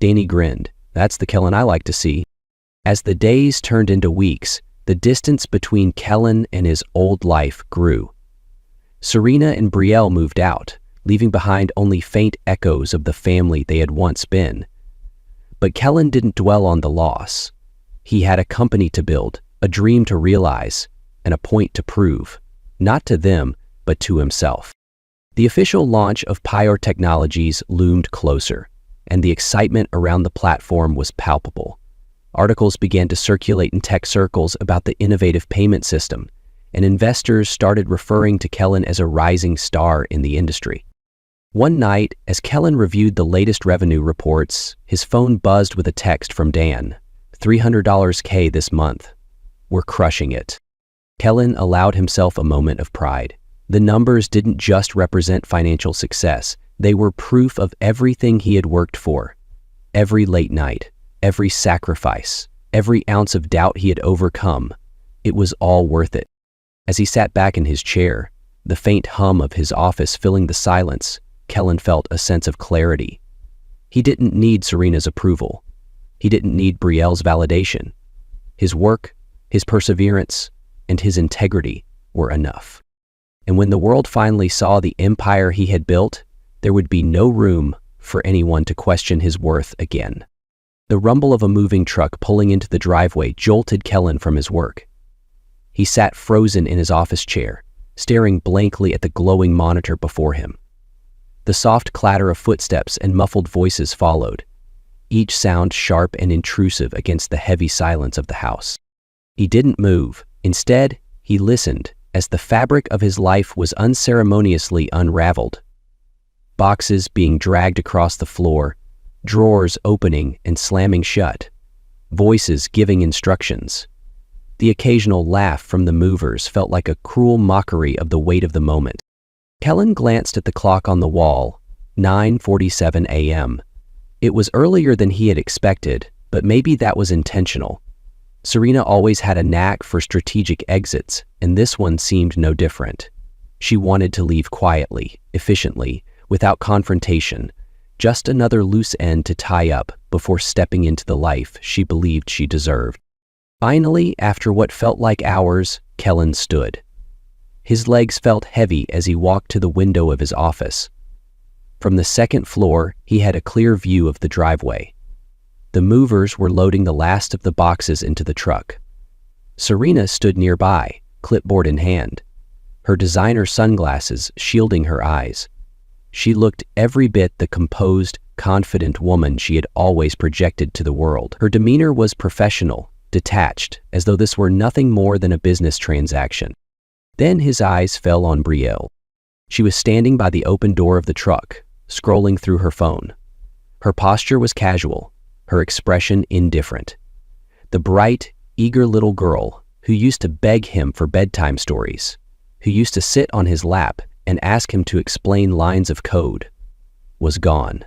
[SPEAKER 1] Danny grinned. "That's the Kellen I like to see." As the days turned into weeks, the distance between Kellen and his old life grew. Serena and Brielle moved out, leaving behind only faint echoes of the family they had once been. But Kellen didn't dwell on the loss. He had a company to build, a dream to realize, and a point to prove, not to them, but to himself. The official launch of Pyre Technologies loomed closer, and the excitement around the platform was palpable. Articles began to circulate in tech circles about the innovative payment system, and investors started referring to Kellen as a rising star in the industry. One night, as Kellen reviewed the latest revenue reports, his phone buzzed with a text from Dan. $300K this month. We're crushing it. Kellen allowed himself a moment of pride. The numbers didn't just represent financial success. They were proof of everything he had worked for. Every late night, every sacrifice, every ounce of doubt he had overcome. It was all worth it. As he sat back in his chair, the faint hum of his office filling the silence, Kellen felt a sense of clarity. He didn't need Serena's approval. He didn't need Brielle's validation. His work, his perseverance, and his integrity were enough. And when the world finally saw the empire he had built, there would be no room for anyone to question his worth again. The rumble of a moving truck pulling into the driveway jolted Kellen from his work. He sat frozen in his office chair, staring blankly at the glowing monitor before him. The soft clatter of footsteps and muffled voices followed, each sound sharp and intrusive against the heavy silence of the house. He didn't move. Instead, he listened as the fabric of his life was unceremoniously unraveled. Boxes being dragged across the floor, drawers opening and slamming shut, voices giving instructions. The occasional laugh from the movers felt like a cruel mockery of the weight of the moment. Kellen glanced at the clock on the wall, 9:47 a.m. It was earlier than he had expected, but maybe that was intentional. Serena always had a knack for strategic exits, and this one seemed no different. She wanted to leave quietly, efficiently, without confrontation, just another loose end to tie up before stepping into the life she believed she deserved. Finally, after what felt like hours, Kellen stood. His legs felt heavy as he walked to the window of his office. From the second floor, he had a clear view of the driveway. The movers were loading the last of the boxes into the truck. Serena stood nearby, clipboard in hand, her designer sunglasses shielding her eyes. She looked every bit the composed, confident woman she had always projected to the world. Her demeanor was professional, detached, as though this were nothing more than a business transaction. Then his eyes fell on Brielle. She was standing by the open door of the truck, scrolling through her phone. Her posture was casual, her expression indifferent. The bright, eager little girl who used to beg him for bedtime stories, who used to sit on his lap and ask him to explain lines of code, was gone.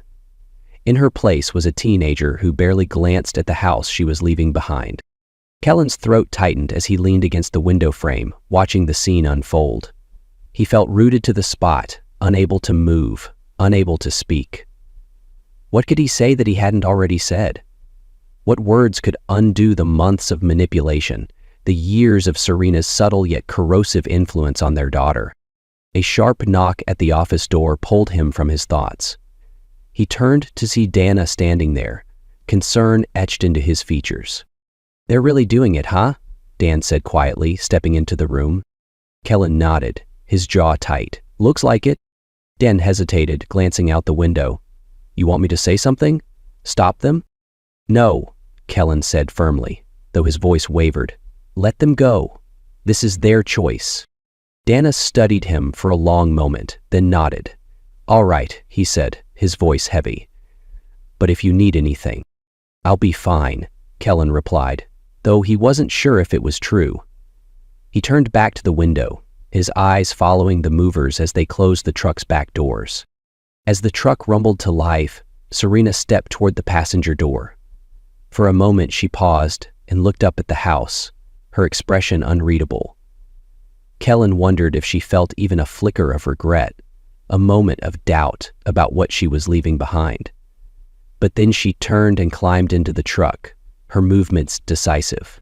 [SPEAKER 1] In her place was a teenager who barely glanced at the house she was leaving behind. Kellen's throat tightened as he leaned against the window frame, watching the scene unfold. He felt rooted to the spot, unable to move, unable to speak. What could he say that he hadn't already said? What words could undo the months of manipulation, the years of Serena's subtle yet corrosive influence on their daughter? A sharp knock at the office door pulled him from his thoughts. He turned to see Dana standing there, concern etched into his features. "They're really doing it, huh?" Dan said quietly, stepping into the room. Kellen nodded, his jaw tight. "Looks like it." Dan hesitated, glancing out the window. "You want me to say something? Stop them?" "No," Kellen said firmly, though his voice wavered. "Let them go. This is their choice." Dana studied him for a long moment, then nodded. "All right," he said, his voice heavy. "But if you need anything." "I'll be fine," Kellen replied, though he wasn't sure if it was true. He turned back to the window, his eyes following the movers as they closed the truck's back doors. As the truck rumbled to life, Serena stepped toward the passenger door. For a moment she paused and looked up at the house, her expression unreadable. Kellen wondered if she felt even a flicker of regret, a moment of doubt about what she was leaving behind. But then she turned and climbed into the truck, her movements decisive.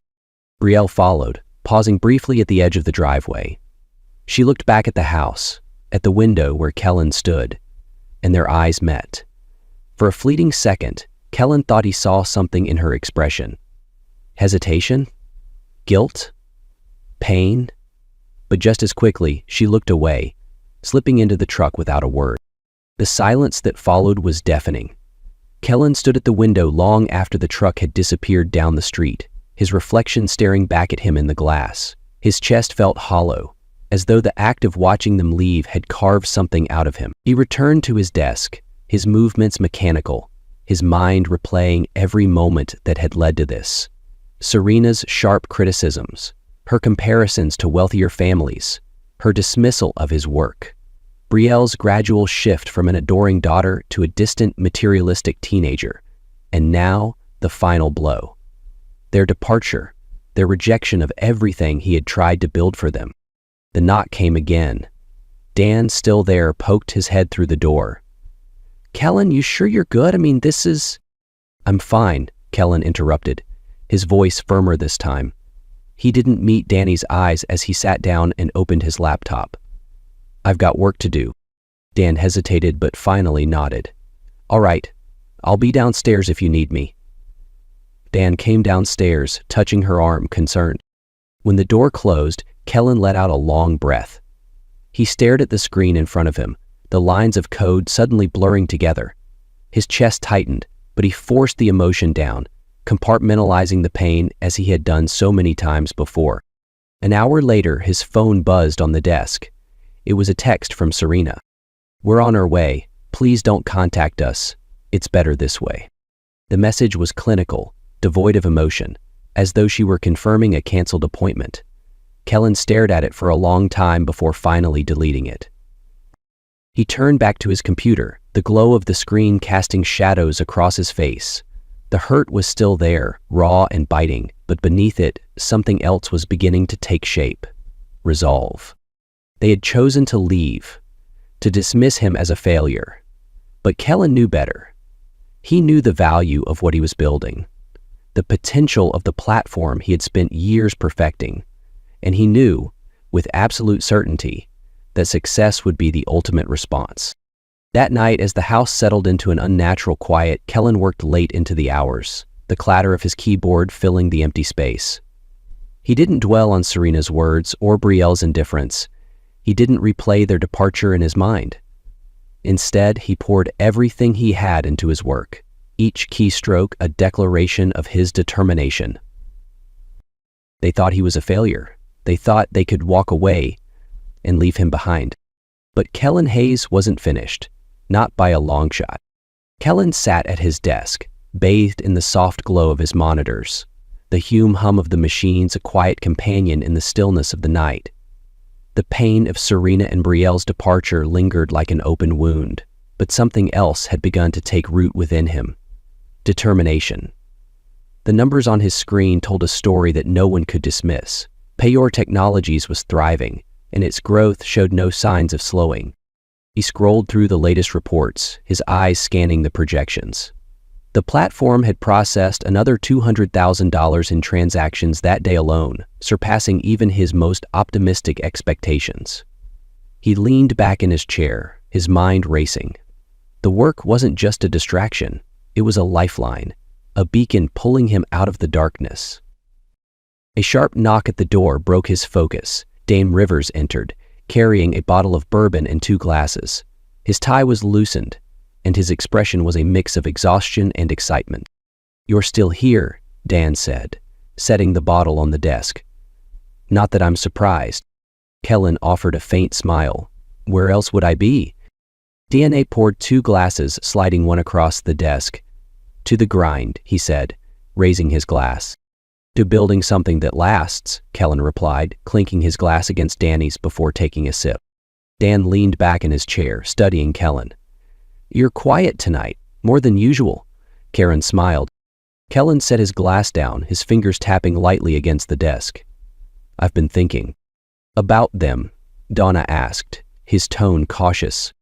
[SPEAKER 1] Brielle followed, pausing briefly at the edge of the driveway. She looked back at the house, at the window where Kellen stood, and their eyes met. For a fleeting second, Kellen thought he saw something in her expression. Hesitation? Guilt? Pain? But just as quickly, she looked away, slipping into the truck without a word. The silence that followed was deafening. Kellen stood at the window long after the truck had disappeared down the street, his reflection staring back at him in the glass. His chest felt hollow, as though the act of watching them leave had carved something out of him. He returned to his desk, his movements mechanical, his mind replaying every moment that had led to this. Serena's sharp criticisms, her comparisons to wealthier families, her dismissal of his work. Brielle's gradual shift from an adoring daughter to a distant, materialistic teenager. And now, the final blow. Their departure, their rejection of everything he had tried to build for them. The knock came again. Dan, still there, poked his head through the door, Kellen, you sure you're good? I mean, this is... I'm fine, Kellen interrupted, his voice firmer this time. He didn't meet Danny's eyes as he sat down and opened his laptop. I've got work to do. Dan hesitated but finally nodded. All right, I'll be downstairs if you need me. Dan came downstairs, touching her arm, concerned. When the door closed, Kellen let out a long breath. He stared at the screen in front of him, the lines of code suddenly blurring together. His chest tightened, but he forced the emotion down, compartmentalizing the pain as he had done so many times before. An hour later, his phone buzzed on the desk. It was a text from Serena. We're on our way. Please don't contact us. It's better this way. The message was clinical, devoid of emotion, as though she were confirming a canceled appointment. Kellen stared at it for a long time before finally deleting it. He turned back to his computer, the glow of the screen casting shadows across his face. The hurt was still there, raw and biting, but beneath it, something else was beginning to take shape. Resolve. They had chosen to leave, to dismiss him as a failure. But Kellen knew better. He knew the value of what he was building, the potential of the platform he had spent years perfecting, and he knew, with absolute certainty, that success would be the ultimate response. That night, as the house settled into an unnatural quiet, Kellen worked late into the hours, the clatter of his keyboard filling the empty space. He didn't dwell on Serena's words or Brielle's indifference. He didn't replay their departure in his mind. Instead, he poured everything he had into his work, each keystroke a declaration of his determination. They thought he was a failure. They thought they could walk away and leave him behind. But Kellen Hayes wasn't finished, not by a long shot. Kellen sat at his desk, bathed in the soft glow of his monitors, the hum of the machines a quiet companion in the stillness of the night. The pain of Serena and Brielle's departure lingered like an open wound, but something else had begun to take root within him. Determination. The numbers on his screen told a story that no one could dismiss. Payor Technologies was thriving, and its growth showed no signs of slowing. He scrolled through the latest reports, his eyes scanning the projections. The platform had processed another $200,000 in transactions that day alone, surpassing even his most optimistic expectations. He leaned back in his chair, his mind racing. The work wasn't just a distraction, it was a lifeline, a beacon pulling him out of the darkness. A sharp knock at the door broke his focus. Dame Rivers entered, carrying a bottle of bourbon and 2 glasses. His tie was loosened, and his expression was a mix of exhaustion and excitement. "You're still here," Dan said, setting the bottle on the desk. "Not that I'm surprised." Kellen offered a faint smile. "Where else would I be?" DNA poured 2 glasses, sliding one across the desk. "To the grind," he said, raising his glass. "To building something that lasts," Kellen replied, clinking his glass against Danny's before taking a sip. Dan leaned back in his chair, studying Kellen. "You're quiet tonight, more than usual." Karen smiled. Kellen set his glass down, his fingers tapping lightly against the desk. "I've been thinking." "About them?" Donna asked, his tone cautious.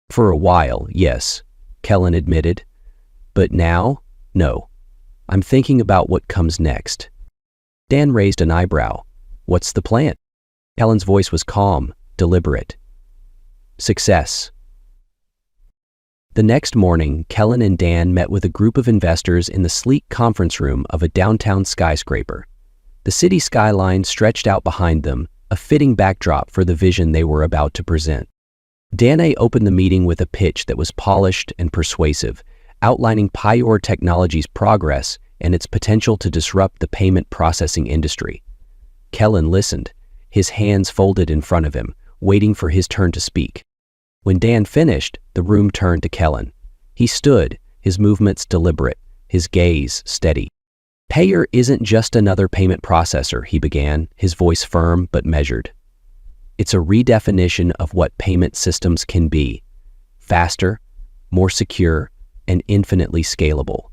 [SPEAKER 1] "For a while, yes," Kellen admitted. "But now, no. I'm thinking about what comes next." Dan raised an eyebrow. "What's the plan?" Kellen's voice was calm, deliberate. "Success." The next morning, Kellen and Dan met with a group of investors in the sleek conference room of a downtown skyscraper. The city skyline stretched out behind them, a fitting backdrop for the vision they were about to present. Dan opened the meeting with a pitch that was polished and persuasive, outlining Payor Technologies' progress and its potential to disrupt the payment processing industry. Kellen listened, his hands folded in front of him, waiting for his turn to speak. When Dan finished, the room turned to Kellen. He stood, his movements deliberate, his gaze steady. "Payor isn't just another payment processor," he began, his voice firm but measured. "It's a redefinition of what payment systems can be. Faster, more secure, and infinitely scalable.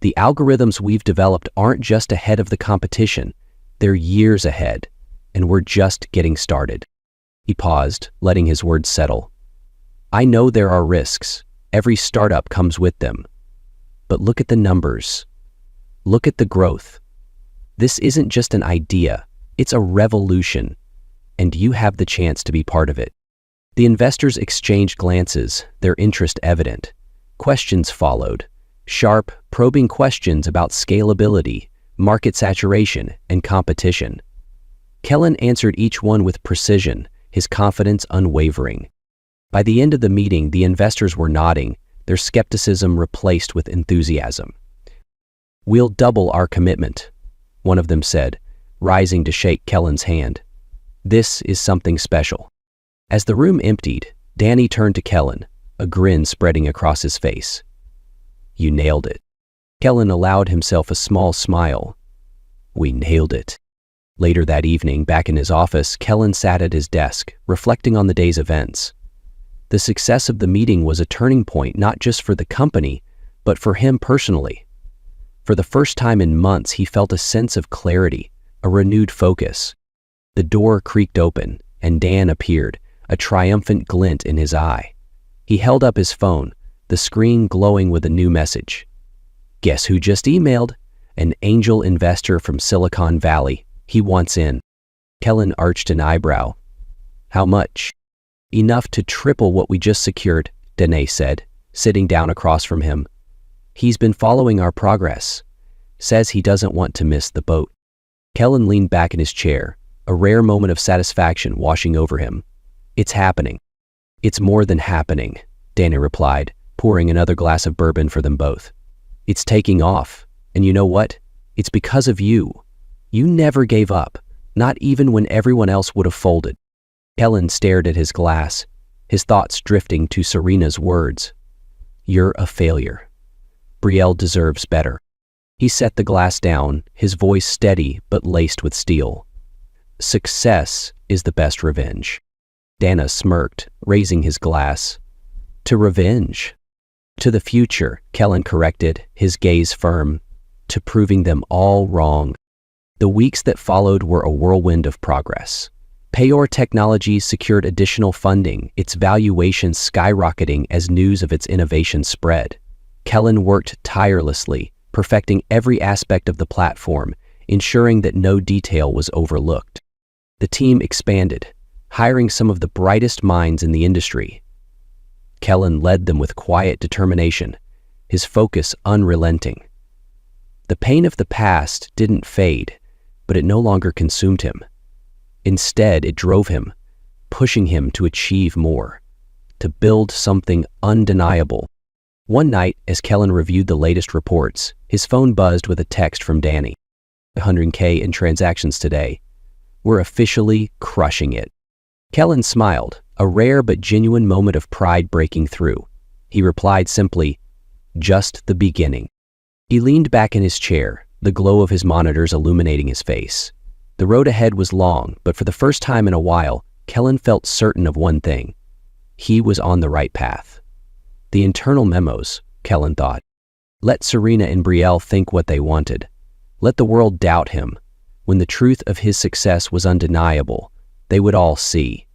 [SPEAKER 1] The algorithms we've developed aren't just ahead of the competition, they're years ahead, and we're just getting started." He paused, letting his words settle. "I know there are risks. Every startup comes with them. But look at the numbers. Look at the growth. This isn't just an idea, it's a revolution, and you have the chance to be part of it. The investors exchanged glances, their interest evident. Questions followed, sharp, probing questions about scalability, market saturation, and competition. Kellen answered each one with precision, his confidence unwavering. By the end of the meeting, the investors were nodding, their skepticism replaced with enthusiasm. "We'll double our commitment," one of them said, rising to shake Kellen's hand. "This is something special." As the room emptied, Danny turned to Kellen, a grin spreading across his face. "You nailed it." Kellen allowed himself a small smile. "We nailed it." Later that evening, back in his office, Kellen sat at his desk, reflecting on the day's events. The success of the meeting was a turning point not just for the company, but for him personally. For the first time in months, he felt a sense of clarity, a renewed focus. The door creaked open, and Dan appeared, a triumphant glint in his eye. He held up his phone, the screen glowing with a new message. "Guess who just emailed? An angel investor from Silicon Valley. He wants in." Kellen arched an eyebrow. "How much?" "Enough to triple what we just secured," Danae said, sitting down across from him. "He's been following our progress. Says he doesn't want to miss the boat." Kellen leaned back in his chair, a rare moment of satisfaction washing over him. "It's happening." "It's more than happening," Danny replied, pouring another glass of bourbon for them both. "It's taking off, and you know what? It's because of you. You never gave up, not even when everyone else would have folded." Kellen stared at his glass, his thoughts drifting to Serena's words. "You're a failure. Brielle deserves better." He set the glass down, his voice steady but laced with steel. "Success is the best revenge." Dana smirked, raising his glass. "To revenge." "To the future," Kellen corrected, his gaze firm. "To proving them all wrong." The weeks that followed were a whirlwind of progress. Payor Technologies secured additional funding, its valuation skyrocketing as news of its innovation spread. Kellen worked tirelessly, perfecting every aspect of the platform, ensuring that no detail was overlooked. The team expanded, hiring some of the brightest minds in the industry. Kellen led them with quiet determination, his focus unrelenting. The pain of the past didn't fade, but it no longer consumed him. Instead, it drove him, pushing him to achieve more, to build something undeniable. One night, as Kellen reviewed the latest reports, his phone buzzed with a text from Danny. "100K in transactions today. We're officially crushing it." Kellen smiled, a rare but genuine moment of pride breaking through. He replied simply, "Just the beginning." He leaned back in his chair, the glow of his monitors illuminating his face. The road ahead was long, but for the first time in a while, Kellen felt certain of one thing. He was on the right path. The internal memos, Kellen thought. Let Serena and Brielle think what they wanted. Let the world doubt him. When the truth of his success was undeniable, they would all see.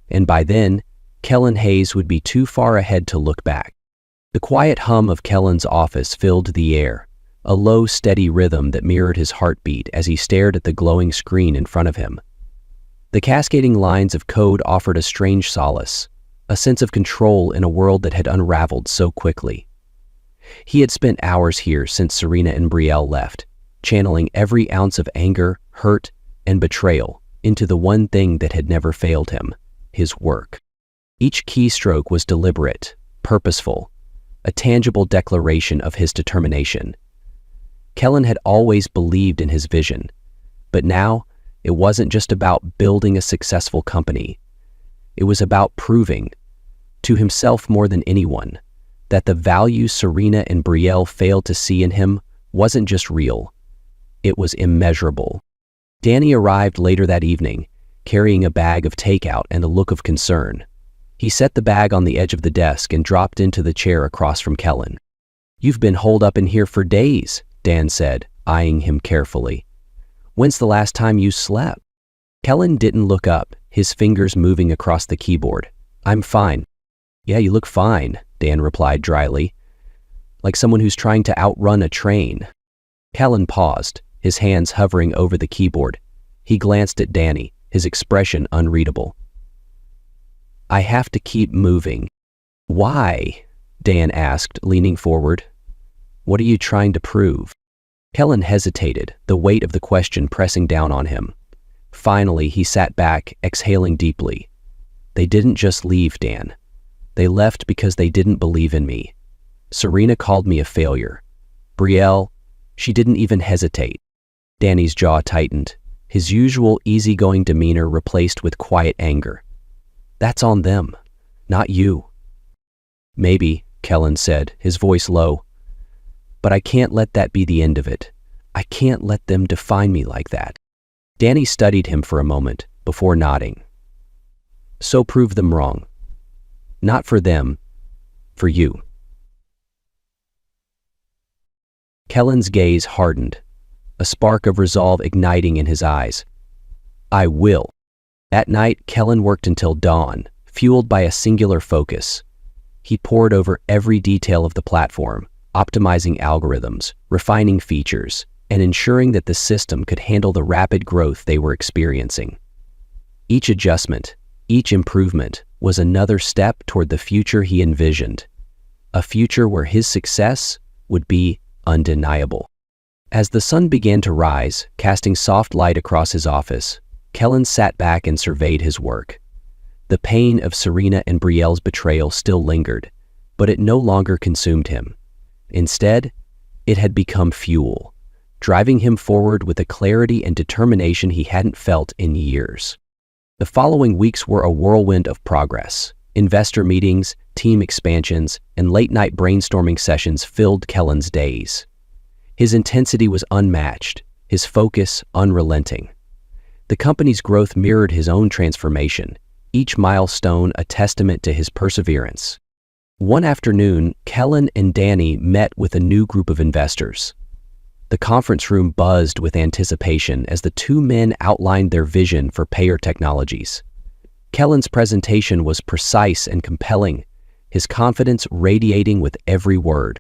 [SPEAKER 1] And by then, Kellen Hayes would be too far ahead to look back. The quiet hum of Kellen's office filled the air, a low, steady rhythm that mirrored his heartbeat as he stared at the glowing screen in front of him. The cascading lines of code offered a strange solace, a sense of control in a world that had unraveled so quickly. He had spent hours here since Serena and Brielle left, channeling every ounce of anger, hurt, and betrayal into the one thing that had never failed him, his work. Each keystroke was deliberate, purposeful, a tangible declaration of his determination. Kellen had always believed in his vision, but now it wasn't just about building a successful company. It was about proving, to himself more than anyone, that the value Serena and Brielle failed to see in him wasn't just real, it was immeasurable. Danny arrived later that evening, carrying a bag of takeout and a look of concern. He set the bag on the edge of the desk and dropped into the chair across from Kellen. "You've been holed up in here for days," Dan said, eyeing him carefully. "When's the last time you slept?" Kellen didn't look up, his fingers moving across the keyboard. "I'm fine." "Yeah, you look fine," Dan replied dryly, like someone who's trying to outrun a train. Kellen paused, his hands hovering over the keyboard. He glanced at Danny, his expression unreadable. I have to keep moving. Why? Dan asked, leaning forward. What are you trying to prove? Kellen hesitated, the weight of the question pressing down on him. Finally, he sat back, exhaling deeply. They didn't just leave, Dan. They left because they didn't believe in me. Serena called me a failure. Brielle, she didn't even hesitate. Danny's jaw tightened, his usual easygoing demeanor replaced with quiet anger. That's on them, not you. Maybe, Kellen said, his voice low. But I can't let that be the end of it. I can't let them define me like that. Danny studied him for a moment, before nodding. So prove them wrong. Not for them, for you. Kellen's gaze hardened, a spark of resolve igniting in his eyes. I will. That night, Kellen worked until dawn, fueled by a singular focus. He pored over every detail of the platform, optimizing algorithms, refining features, and ensuring that the system could handle the rapid growth they were experiencing. Each adjustment, each improvement, was another step toward the future he envisioned, a future where his success would be undeniable. As the sun began to rise, casting soft light across his office, Kellen sat back and surveyed his work. The pain of Serena and Brielle's betrayal still lingered, but it no longer consumed him. Instead, it had become fuel, driving him forward with a clarity and determination he hadn't felt in years. The following weeks were a whirlwind of progress. Investor meetings, team expansions, and late-night brainstorming sessions filled Kellen's days. His intensity was unmatched, his focus unrelenting. The company's growth mirrored his own transformation, each milestone a testament to his perseverance. One afternoon, Kellen and Danny met with a new group of investors. The conference room buzzed with anticipation as the two men outlined their vision for Payer Technologies. Kellen's presentation was precise and compelling, his confidence radiating with every word.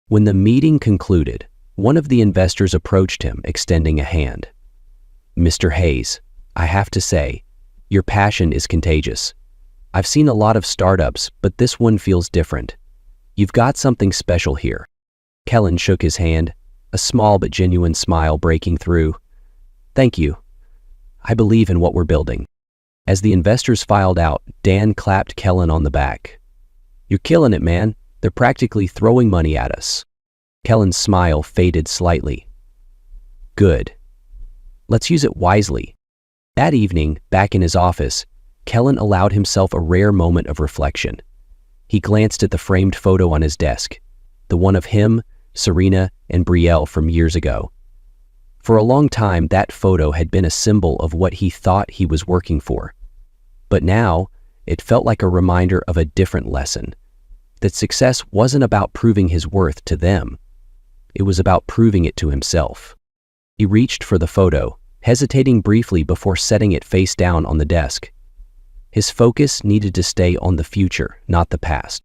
[SPEAKER 1] When the meeting concluded, one of the investors approached him, extending a hand. Mr. Hayes, I have to say, your passion is contagious. I've seen a lot of startups, but this one feels different. You've got something special here. Kellen shook his hand, a small but genuine smile breaking through. Thank you. I believe in what we're building. As the investors filed out, Dan clapped Kellen on the back. You're killing it, man. They're practically throwing money at us. Kellen's smile faded slightly. Good. Let's use it wisely. That evening, back in his office, Kellen allowed himself a rare moment of reflection. He glanced at the framed photo on his desk, the one of him, Serena, and Brielle from years ago. For a long time, that photo had been a symbol of what he thought he was working for. But now, it felt like a reminder of a different lesson, that success wasn't about proving his worth to them. It was about proving it to himself. He reached for the photo, hesitating briefly before setting it face down on the desk. His focus needed to stay on the future, not the past.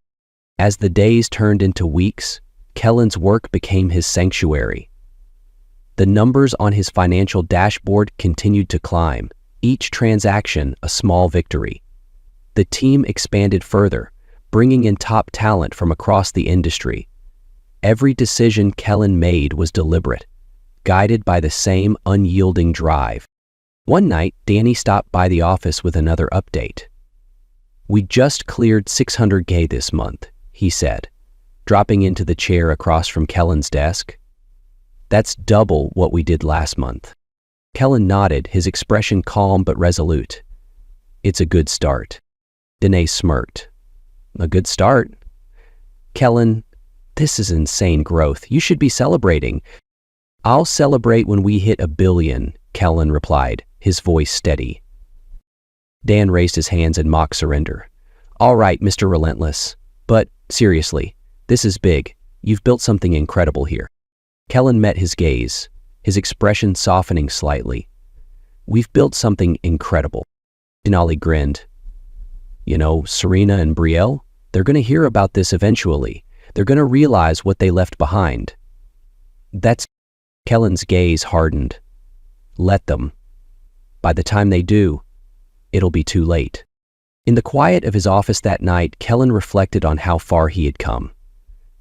[SPEAKER 1] As the days turned into weeks, Kellen's work became his sanctuary. The numbers on his financial dashboard continued to climb, each transaction a small victory. The team expanded further, bringing in top talent from across the industry. Every decision Kellen made was deliberate, guided by the same unyielding drive. One night, Danny stopped by the office with another update. We just cleared $600K this month, he said, dropping into the chair across from Kellen's desk. That's double what we did last month. Kellen nodded, his expression calm but resolute. It's a good start. Danae smirked. A good start? Kellen, this is insane growth. You should be celebrating. I'll celebrate when we hit 1 billion, Kellen replied, his voice steady. Dan raised his hands in mock surrender. All right, Mr. Relentless. But, seriously, this is big. You've built something incredible here. Kellen met his gaze, his expression softening slightly. We've built something incredible. Denali grinned. You know, Serena and Brielle? They're going to hear about this eventually. They're going to realize what they left behind. That's Kellen's gaze hardened. Let them. By the time they do, it'll be too late. In the quiet of his office that night, Kellen reflected on how far he had come.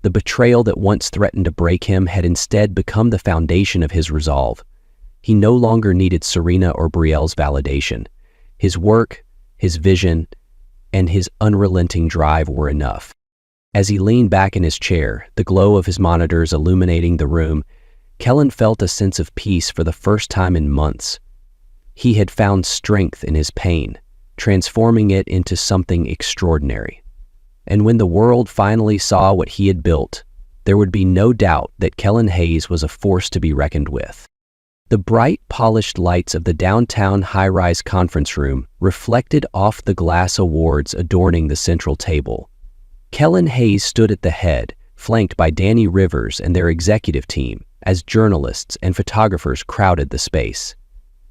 [SPEAKER 1] The betrayal that once threatened to break him had instead become the foundation of his resolve. He no longer needed Serena or Brielle's validation. His work, his vision, and his unrelenting drive were enough. As he leaned back in his chair, the glow of his monitors illuminating the room, Kellen felt a sense of peace for the first time in months. He had found strength in his pain, transforming it into something extraordinary. And when the world finally saw what he had built, there would be no doubt that Kellen Hayes was a force to be reckoned with. The bright, polished lights of the downtown high-rise conference room reflected off the glass awards adorning the central table. Kellen Hayes stood at the head, flanked by Danny Rivers and their executive team, as journalists and photographers crowded the space.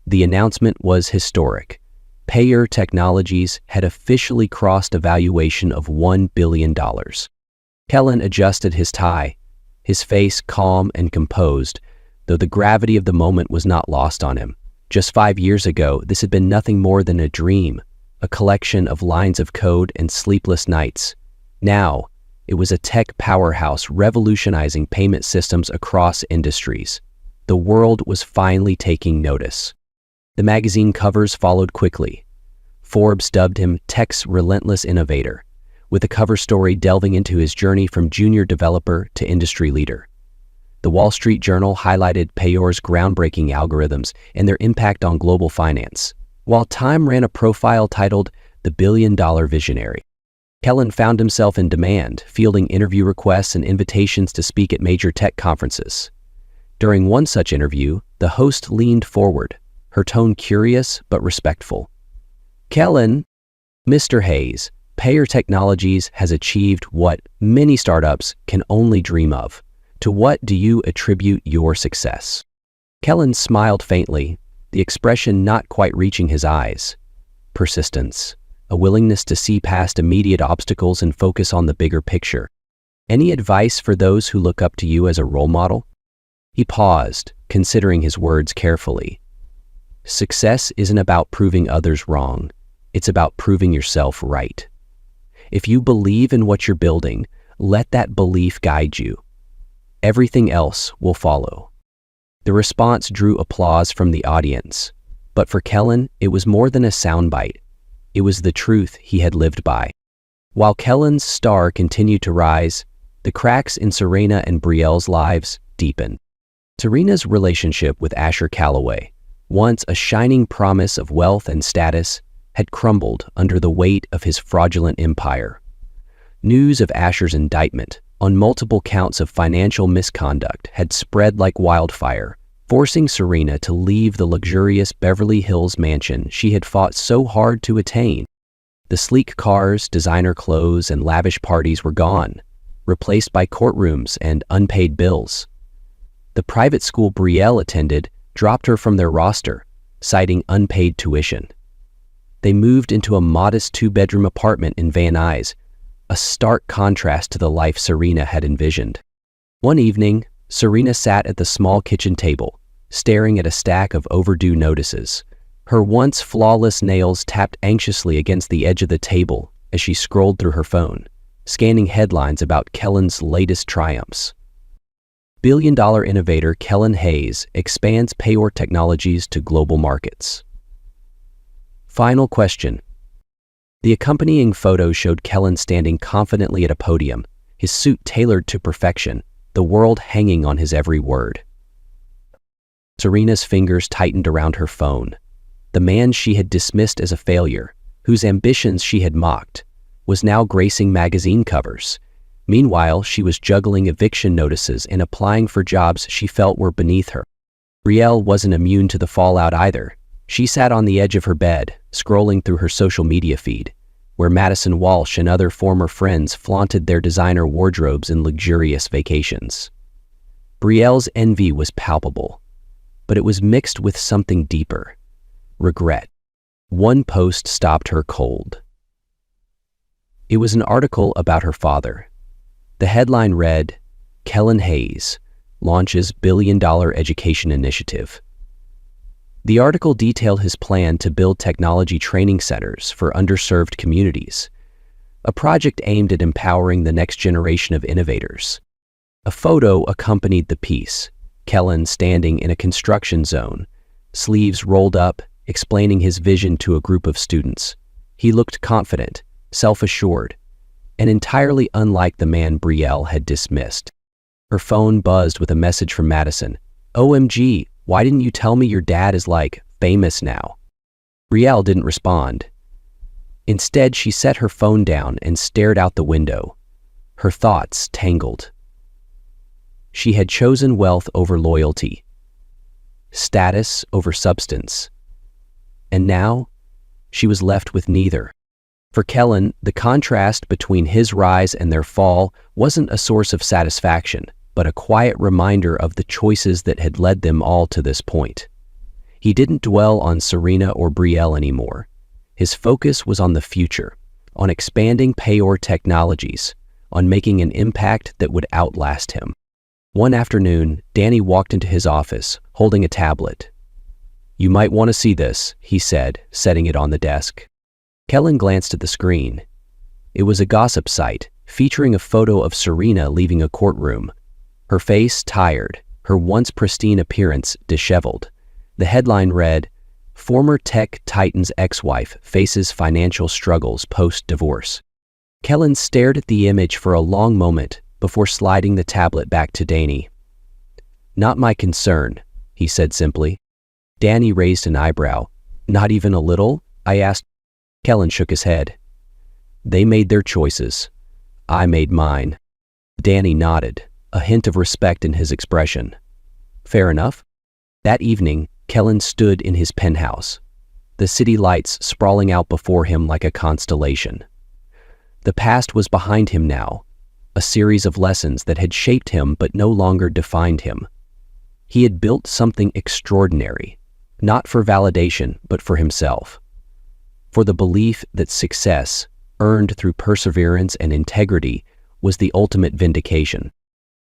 [SPEAKER 1] The announcement was historic. Payer Technologies had officially crossed a valuation of $1 billion. Kellen adjusted his tie, his face calm and composed, though the gravity of the moment was not lost on him. Just 5 years ago, this had been nothing more than a dream, a collection of lines of code and sleepless nights. Now, it was a tech powerhouse revolutionizing payment systems across industries. The world was finally taking notice. The magazine covers followed quickly. Forbes dubbed him tech's relentless innovator, with a cover story delving into his journey from junior developer to industry leader. The Wall Street Journal highlighted Payor's groundbreaking algorithms and their impact on global finance, while Time ran a profile titled The Billion-Dollar Visionary. Kellen found himself in demand, fielding interview requests and invitations to speak at major tech conferences. During one such interview, the host leaned forward, her tone curious but respectful. Kellen, Mr. Hayes, Payor Technologies has achieved what many startups can only dream of. To what do you attribute your success? Kellen smiled faintly, the expression not quite reaching his eyes. Persistence, a willingness to see past immediate obstacles and focus on the bigger picture. Any advice for those who look up to you as a role model? He paused, considering his words carefully. Success isn't about proving others wrong. It's about proving yourself right. If you believe in what you're building, let that belief guide you. Everything else will follow. The response drew applause from the audience, but for Kellen, it was more than a soundbite. It was the truth he had lived by. While Kellen's star continued to rise, the cracks in Serena and Brielle's lives deepened. Serena's relationship with Asher Calloway, once a shining promise of wealth and status, had crumbled under the weight of his fraudulent empire. News of Asher's indictment on multiple counts of financial misconduct had spread like wildfire, forcing Serena to leave the luxurious Beverly Hills mansion she had fought so hard to attain. The sleek cars, designer clothes, and lavish parties were gone, replaced by courtrooms and unpaid bills. The private school Brielle attended dropped her from their roster, citing unpaid tuition. They moved into a modest 2-bedroom apartment in Van Nuys, a stark contrast to the life Serena had envisioned. One evening, Serena sat at the small kitchen table, staring at a stack of overdue notices. Her once flawless nails tapped anxiously against the edge of the table as she scrolled through her phone, scanning headlines about Kellen's latest triumphs. Billion-dollar innovator Kellen Hayes expands Payor Technologies to global markets. Final question. The accompanying photo showed Kellen standing confidently at a podium, his suit tailored to perfection, the world hanging on his every word. Serena's fingers tightened around her phone. The man she had dismissed as a failure, whose ambitions she had mocked, was now gracing magazine covers. Meanwhile, she was juggling eviction notices and applying for jobs she felt were beneath her. Brielle wasn't immune to the fallout either. She sat on the edge of her bed, scrolling through her social media feed, where Madison Walsh and other former friends flaunted their designer wardrobes and luxurious vacations. Brielle's envy was palpable, but it was mixed with something deeper: regret. One post stopped her cold. It was an article about her father. The headline read, "Kellen Hayes launches billion-dollar education initiative." The article detailed his plan to build technology training centers for underserved communities, a project aimed at empowering the next generation of innovators. A photo accompanied the piece, Kellen standing in a construction zone, sleeves rolled up, explaining his vision to a group of students. He looked confident, self-assured, and entirely unlike the man Brielle had dismissed. Her phone buzzed with a message from Madison. "OMG, why didn't you tell me your dad is famous now?" Brielle didn't respond. Instead, she set her phone down and stared out the window, her thoughts tangled. She had chosen wealth over loyalty, status over substance, and now she was left with neither. For Kellen, the contrast between his rise and their fall wasn't a source of satisfaction, but a quiet reminder of the choices that had led them all to this point. He didn't dwell on Serena or Brielle anymore. His focus was on the future, on expanding Payor Technologies, on making an impact that would outlast him. One afternoon, Danny walked into his office, holding a tablet. "You might want to see this," he said, setting it on the desk. Kellen glanced at the screen. It was a gossip site, featuring a photo of Serena leaving a courtroom. Her face tired, her once pristine appearance disheveled. The headline read, "Former tech titan's ex-wife faces financial struggles post-divorce." Kellen stared at the image for a long moment before sliding the tablet back to Danny. "Not my concern," he said simply. Danny raised an eyebrow. "Not even a little?" I asked. Kellen shook his head. "They made their choices. I made mine." Danny nodded, a hint of respect in his expression. "Fair enough." That evening, Kellen stood in his penthouse, the city lights sprawling out before him like a constellation. The past was behind him now, a series of lessons that had shaped him but no longer defined him. He had built something extraordinary, not for validation but for himself, for the belief that success, earned through perseverance and integrity, was the ultimate vindication.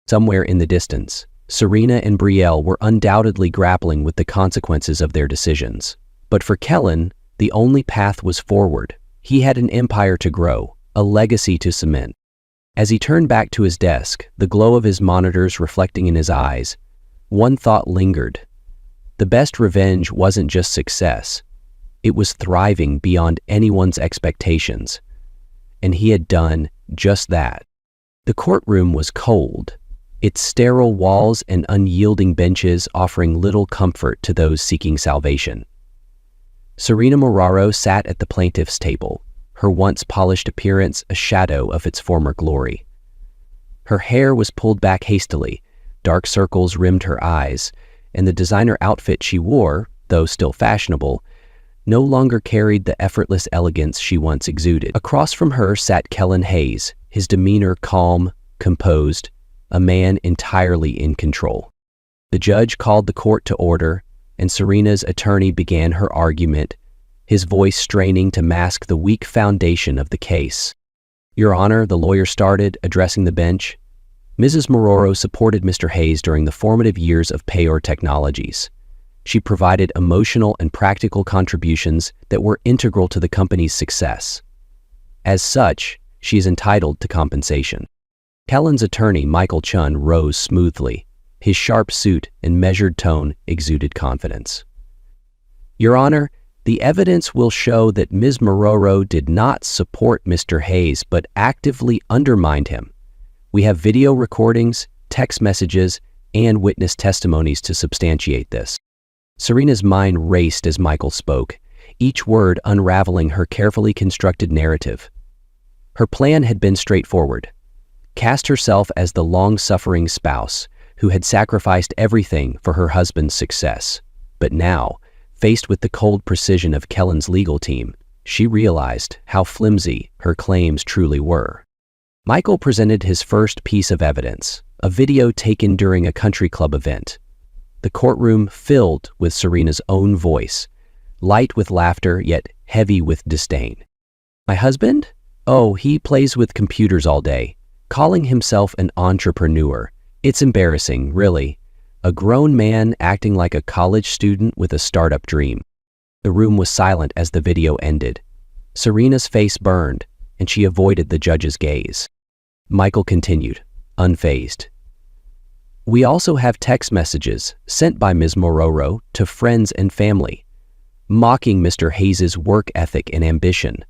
[SPEAKER 1] Somewhere in the distance, Serena and Brielle were undoubtedly grappling with the consequences of their decisions. But for Kellen, the only path was forward. He had an empire to grow, a legacy to cement. As he turned back to his desk, the glow of his monitors reflecting in his eyes, one thought lingered. The best revenge wasn't just success. It was thriving beyond anyone's expectations. And he had done just that. The courtroom was cold, its sterile walls and unyielding benches offering little comfort to those seeking salvation. Serena Moraro sat at the plaintiff's table, her once polished appearance a shadow of its former glory. Her hair was pulled back hastily, dark circles rimmed her eyes, and the designer outfit she wore, though still fashionable, no longer carried the effortless elegance she once exuded. Across from her sat Kellen Hayes, his demeanor calm, composed, a man entirely in control. The judge called the court to order, and Serena's attorney began her argument, his voice straining to mask the weak foundation of the case. "Your Honor," the lawyer started, addressing the bench. Mrs. Moraro supported Mr. Hayes during the formative years of Payor Technologies. She provided emotional and practical contributions that were integral to the company's success. As such, she is entitled to compensation. Kellen's attorney, Michael Chun, rose smoothly. His sharp suit and measured tone exuded confidence. "Your Honor, the evidence will show that Ms. Moraro did not support Mr. Hayes but actively undermined him. We have video recordings, text messages, and witness testimonies to substantiate this." Serena's mind raced as Michael spoke, each word unraveling her carefully constructed narrative. Her plan had been straightforward. Cast herself as the long-suffering spouse who had sacrificed everything for her husband's success. But now, faced with the cold precision of Kellen's legal team, she realized how flimsy her claims truly were. Michael presented his first piece of evidence, a video taken during a country club event. The courtroom filled with Serena's own voice, light with laughter yet heavy with disdain. "My husband? Oh, he plays with computers all day, calling himself an entrepreneur. It's embarrassing, really. A grown man acting like a college student with a startup dream. The room was silent as the video ended. Serena's face burned, and she avoided the judge's gaze. Michael continued, unfazed. We also have text messages sent by Ms. Mororo to friends and family, mocking Mr. Hayes' work ethic and ambition.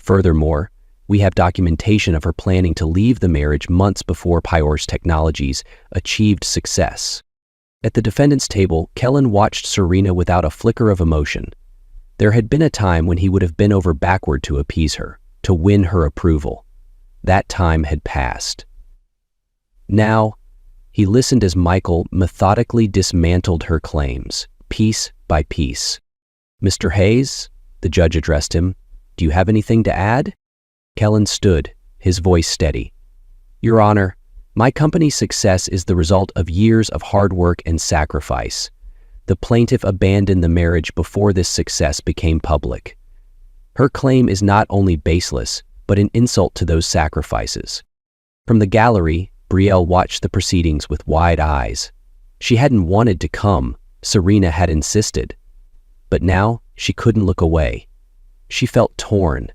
[SPEAKER 1] Furthermore, we have documentation of her planning to leave the marriage months before Pyors Technologies achieved success. At the defendant's table, Kellen watched Serena without a flicker of emotion. There had been a time when he would have bent over backward to appease her, to win her approval. That time had passed. Now, he listened as Michael methodically dismantled her claims, piece by piece. Mr. Hayes, the judge addressed him, do you have anything to add? Kellen stood, his voice steady. Your Honor, my company's success is the result of years of hard work and sacrifice. The plaintiff abandoned the marriage before this success became public. Her claim is not only baseless, but an insult to those sacrifices. From the gallery, Brielle watched the proceedings with wide eyes. She hadn't wanted to come, Serena had insisted. But now she couldn't look away. She felt torn,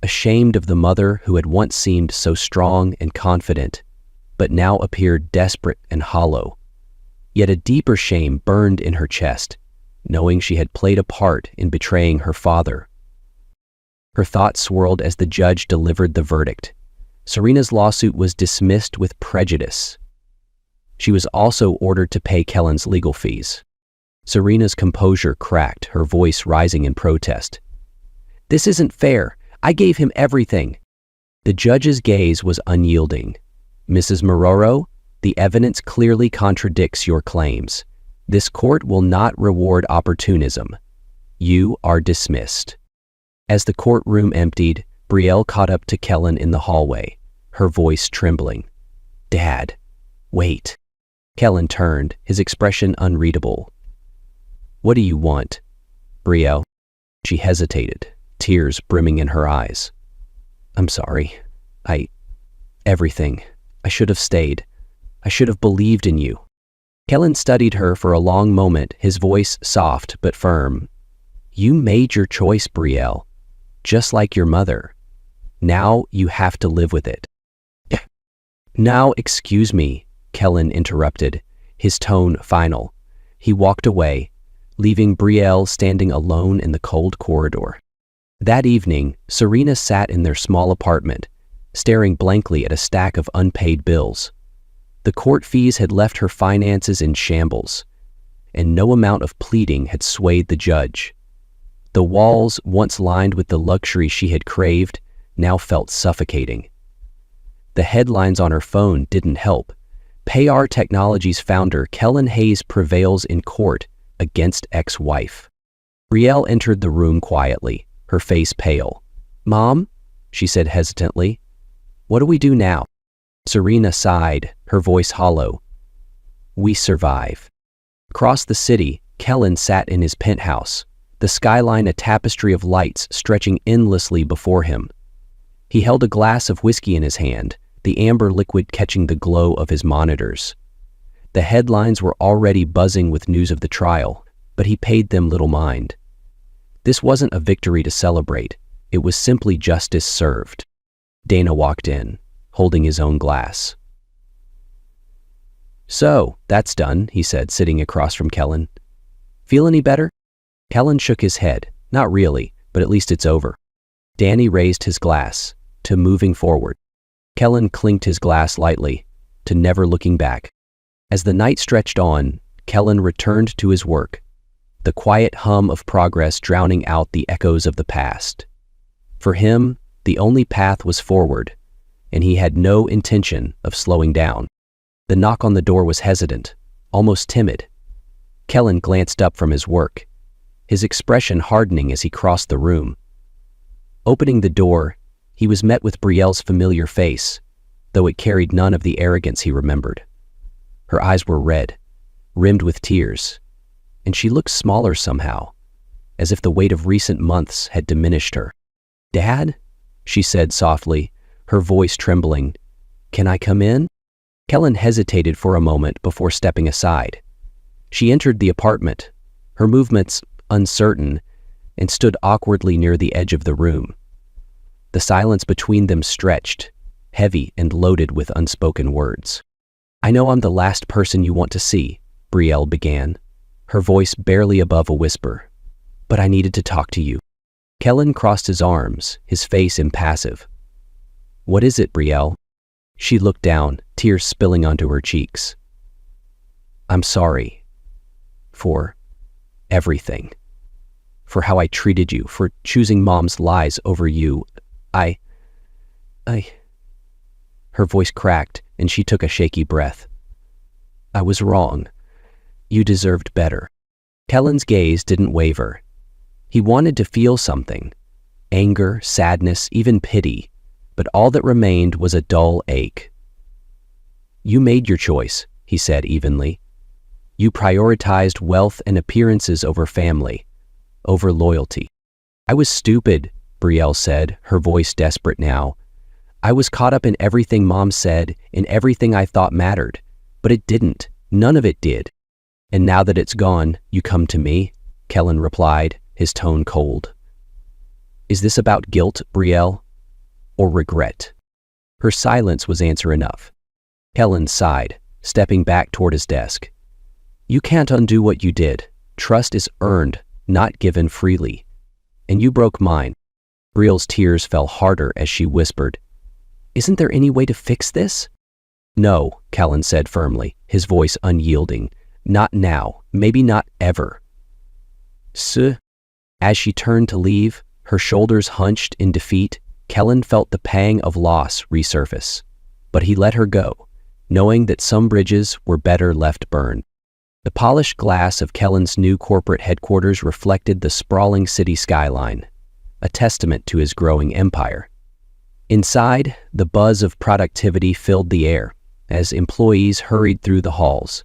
[SPEAKER 1] ashamed of the mother who had once seemed so strong and confident, but now appeared desperate and hollow. Yet a deeper shame burned in her chest, knowing she had played a part in betraying her father. Her thoughts swirled as the judge delivered the verdict. Serena's lawsuit was dismissed with prejudice. She was also ordered to pay Kellen's legal fees. Serena's composure cracked, her voice rising in protest. This isn't fair. I gave him everything. The judge's gaze was unyielding. Mrs. Mororo, the evidence clearly contradicts your claims. This court will not reward opportunism. You are dismissed. As the courtroom emptied, Brielle caught up to Kellen in the hallway, her voice trembling. Dad, wait. Kellen turned, his expression unreadable. What do you want? Brielle. She hesitated, tears brimming in her eyes. I'm sorry. Everything. I should have stayed. I should have believed in you. Kellen studied her for a long moment, his voice soft but firm. You made your choice, Brielle. Just like your mother. Now you have to live with it. Now, excuse me, Kellen interrupted, his tone final. He walked away, leaving Brielle standing alone in the cold corridor. That evening, Serena sat in their small apartment, staring blankly at a stack of unpaid bills. The court fees had left her finances in shambles, and no amount of pleading had swayed the judge. The walls, once lined with the luxury she had craved, now felt suffocating. The headlines on her phone didn't help. Pyors Technologies founder Kellen Hayes prevails in court against ex-wife. Brielle entered the room quietly, her face pale. Mom, she said hesitantly, what do we do now? Serena sighed, her voice hollow. We survive. Across the city, Kellen sat in his penthouse, the skyline a tapestry of lights stretching endlessly before him. He held a glass of whiskey in his hand, the amber liquid catching the glow of his monitors. The headlines were already buzzing with news of the trial, but he paid them little mind. This wasn't a victory to celebrate. It was simply justice served. Dana walked in, holding his own glass. So, that's done, he said, sitting across from Kellen. Feel any better? Kellen shook his head. Not really, but at least it's over. Danny raised his glass, to moving forward. Kellen clinked his glass lightly, to never looking back. As the night stretched on, Kellen returned to his work, the quiet hum of progress drowning out the echoes of the past. For him, the only path was forward, and he had no intention of slowing down. The knock on the door was hesitant, almost timid. Kellen glanced up from his work, his expression hardening as he crossed the room. Opening the door, he was met with Brielle's familiar face, though it carried none of the arrogance he remembered. Her eyes were red, rimmed with tears, and she looked smaller somehow, as if the weight of recent months had diminished her. Dad? she said softly, her voice trembling. "Can I come in?" Kellen hesitated for a moment before stepping aside. She entered the apartment, her movements uncertain, and stood awkwardly near the edge of the room. The silence between them stretched, heavy and loaded with unspoken words. "I know I'm the last person you want to see," Brielle began, her voice barely above a whisper, "but I needed to talk to you." Kellen crossed his arms, his face impassive. "What is it, Brielle?" She looked down, tears spilling onto her cheeks. "I'm sorry. For everything. For how I treated you, for choosing Mom's lies over you. I... Her voice cracked, and she took a shaky breath. "I was wrong. You deserved better." Kellen's gaze didn't waver. He wanted to feel something. Anger, sadness, even pity. But all that remained was a dull ache. "You made your choice," he said evenly. "You prioritized wealth and appearances over family, over loyalty." "I was stupid," Brielle said, her voice desperate now. "I was caught up in everything Mom said, in everything I thought mattered. But it didn't. None of it did. And now that it's gone, you come to me?" Kellen replied, his tone cold. "Is this about guilt, Brielle? Or regret?" Her silence was answer enough. Kellen sighed, stepping back toward his desk. "You can't undo what you did. Trust is earned, not given freely. And you broke mine." Brielle's tears fell harder as she whispered, "Isn't there any way to fix this?" "No," Kellen said firmly, his voice unyielding. "Not now. Maybe not ever." "Sir." As she turned to leave, her shoulders hunched in defeat, Kellen felt the pang of loss resurface. But he let her go, knowing that some bridges were better left burned. The polished glass of Kellen's new corporate headquarters reflected the sprawling city skyline, a testament to his growing empire. Inside, the buzz of productivity filled the air as employees hurried through the halls,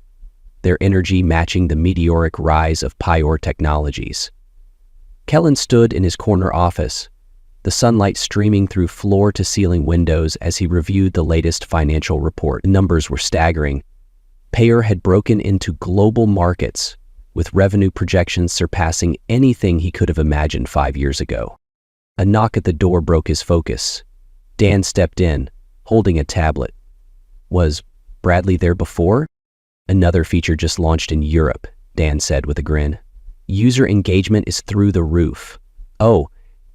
[SPEAKER 1] their energy matching the meteoric rise of Pyor Technologies. Kellen stood in his corner office, the sunlight streaming through floor-to-ceiling windows as he reviewed the latest financial report. The numbers were staggering. Pyor had broken into global markets, with revenue projections surpassing anything he could have imagined 5 years ago. A knock at the door broke his focus. Dan stepped in, holding a tablet. Was Bradley there before? "Another feature just launched in Europe," Dan said with a grin. "User engagement is through the roof. Oh,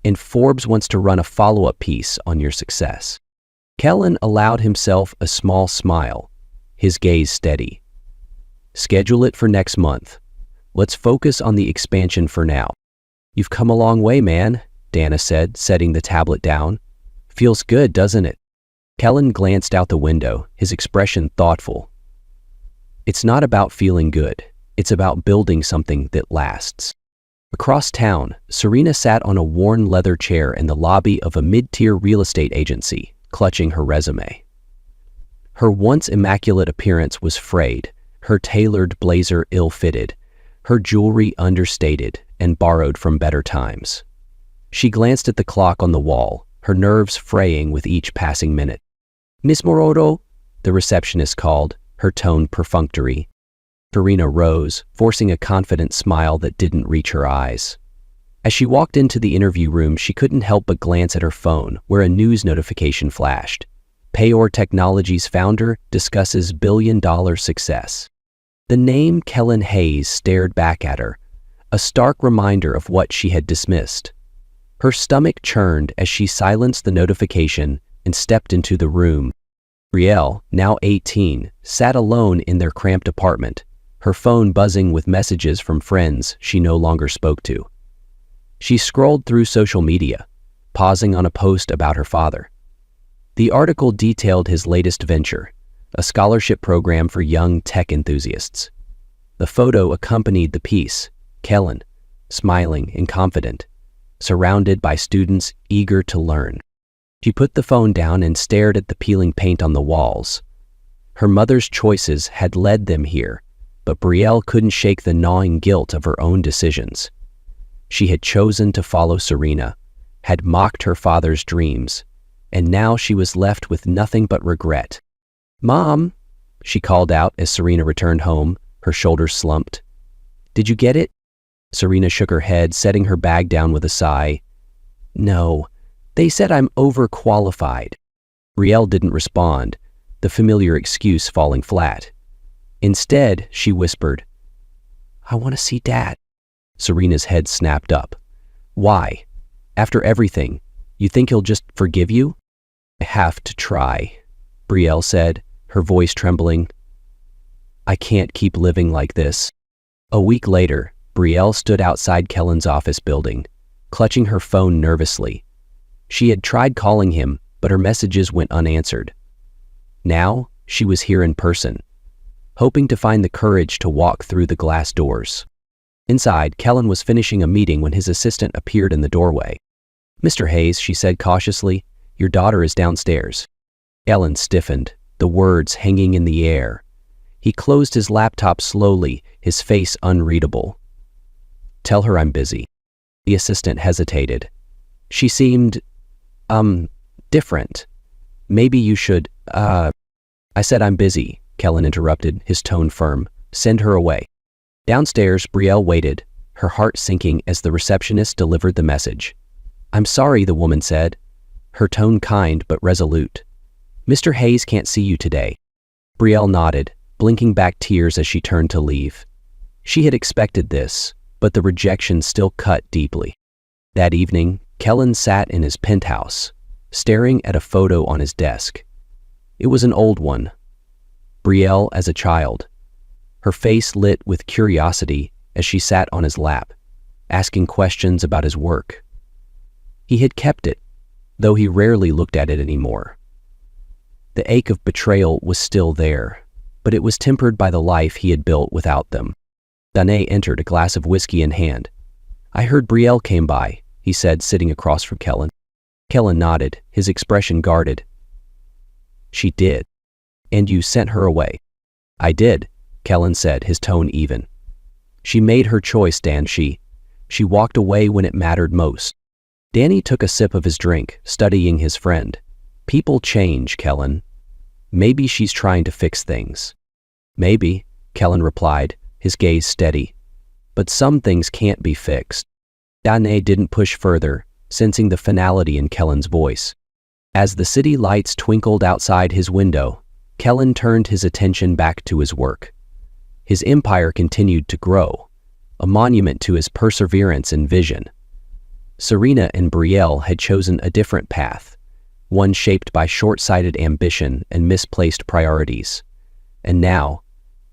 [SPEAKER 1] and Forbes wants to run a follow-up piece on your success." Kellen allowed himself a small smile, his gaze steady. "Schedule it for next month. Let's focus on the expansion for now." "You've come a long way, man," Dana said, setting the tablet down. "Feels good, doesn't it?" Kellen glanced out the window, his expression thoughtful. "It's not about feeling good. It's about building something that lasts." Across town, Serena sat on a worn leather chair in the lobby of a mid-tier real estate agency, clutching her resume. Her once immaculate appearance was frayed, her tailored blazer ill-fitted, her jewelry understated and borrowed from better times. She glanced at the clock on the wall, her nerves fraying with each passing minute. "Miss Morodo," the receptionist called, her tone perfunctory. Serena rose, forcing a confident smile that didn't reach her eyes. As she walked into the interview room, she couldn't help but glance at her phone, where a news notification flashed. Pyor Technologies founder discusses billion-dollar success. The name Kellen Hayes stared back at her, a stark reminder of what she had dismissed. Her stomach churned as she silenced the notification and stepped into the room. Brielle, now 18, sat alone in their cramped apartment, her phone buzzing with messages from friends she no longer spoke to. She scrolled through social media, pausing on a post about her father. The article detailed his latest venture, a scholarship program for young tech enthusiasts. The photo accompanied the piece, Kellen, smiling and confident, surrounded by students eager to learn. She put the phone down and stared at the peeling paint on the walls. Her mother's choices had led them here, but Brielle couldn't shake the gnawing guilt of her own decisions. She had chosen to follow Serena, had mocked her father's dreams, and now she was left with nothing but regret. "Mom," she called out as Serena returned home, her shoulders slumped. "Did you get it?" Serena shook her head, setting her bag down with a sigh. "No, they said I'm overqualified." Brielle didn't respond, the familiar excuse falling flat. Instead, she whispered, "I want to see Dad." Serena's head snapped up. "Why? After everything, you think he'll just forgive you?" "I have to try," Brielle said, her voice trembling. "I can't keep living like this." A week later, Brielle stood outside Kellen's office building, clutching her phone nervously. She had tried calling him, but her messages went unanswered. Now, she was here in person, hoping to find the courage to walk through the glass doors. Inside, Kellen was finishing a meeting when his assistant appeared in the doorway. "Mr. Hayes," she said cautiously, "your daughter is downstairs." Kellen stiffened, the words hanging in the air. He closed his laptop slowly, his face unreadable. "Tell her I'm busy." The assistant hesitated. She seemed, different. "Maybe you should, I said I'm busy," Kellen interrupted, his tone firm. "Send her away." Downstairs, Brielle waited, her heart sinking as the receptionist delivered the message. "I'm sorry," the woman said, her tone kind but resolute. "Mr. Hayes can't see you today." Brielle nodded, blinking back tears as she turned to leave. She had expected this, but the rejection still cut deeply. That evening, Kellen sat in his penthouse, staring at a photo on his desk. It was an old one. Brielle as a child, her face lit with curiosity as she sat on his lap, asking questions about his work. He had kept it, though he rarely looked at it anymore. The ache of betrayal was still there, but it was tempered by the life he had built without them. Danae entered, a glass of whiskey in hand. "I heard Brielle came by," he said, sitting across from Kellen. Kellen nodded, his expression guarded. "She did. And you sent her away." "I did," Kellen said, his tone even. "She made her choice, Dan. She walked away when it mattered most." Danny took a sip of his drink, studying his friend. "People change, Kellen. Maybe she's trying to fix things." "Maybe," Kellen replied, his gaze steady. "But some things can't be fixed." Danae didn't push further, sensing the finality in Kellen's voice. As the city lights twinkled outside his window, Kellen turned his attention back to his work. His empire continued to grow, a monument to his perseverance and vision. Serena and Brielle had chosen a different path, one shaped by short-sighted ambition and misplaced priorities. And now,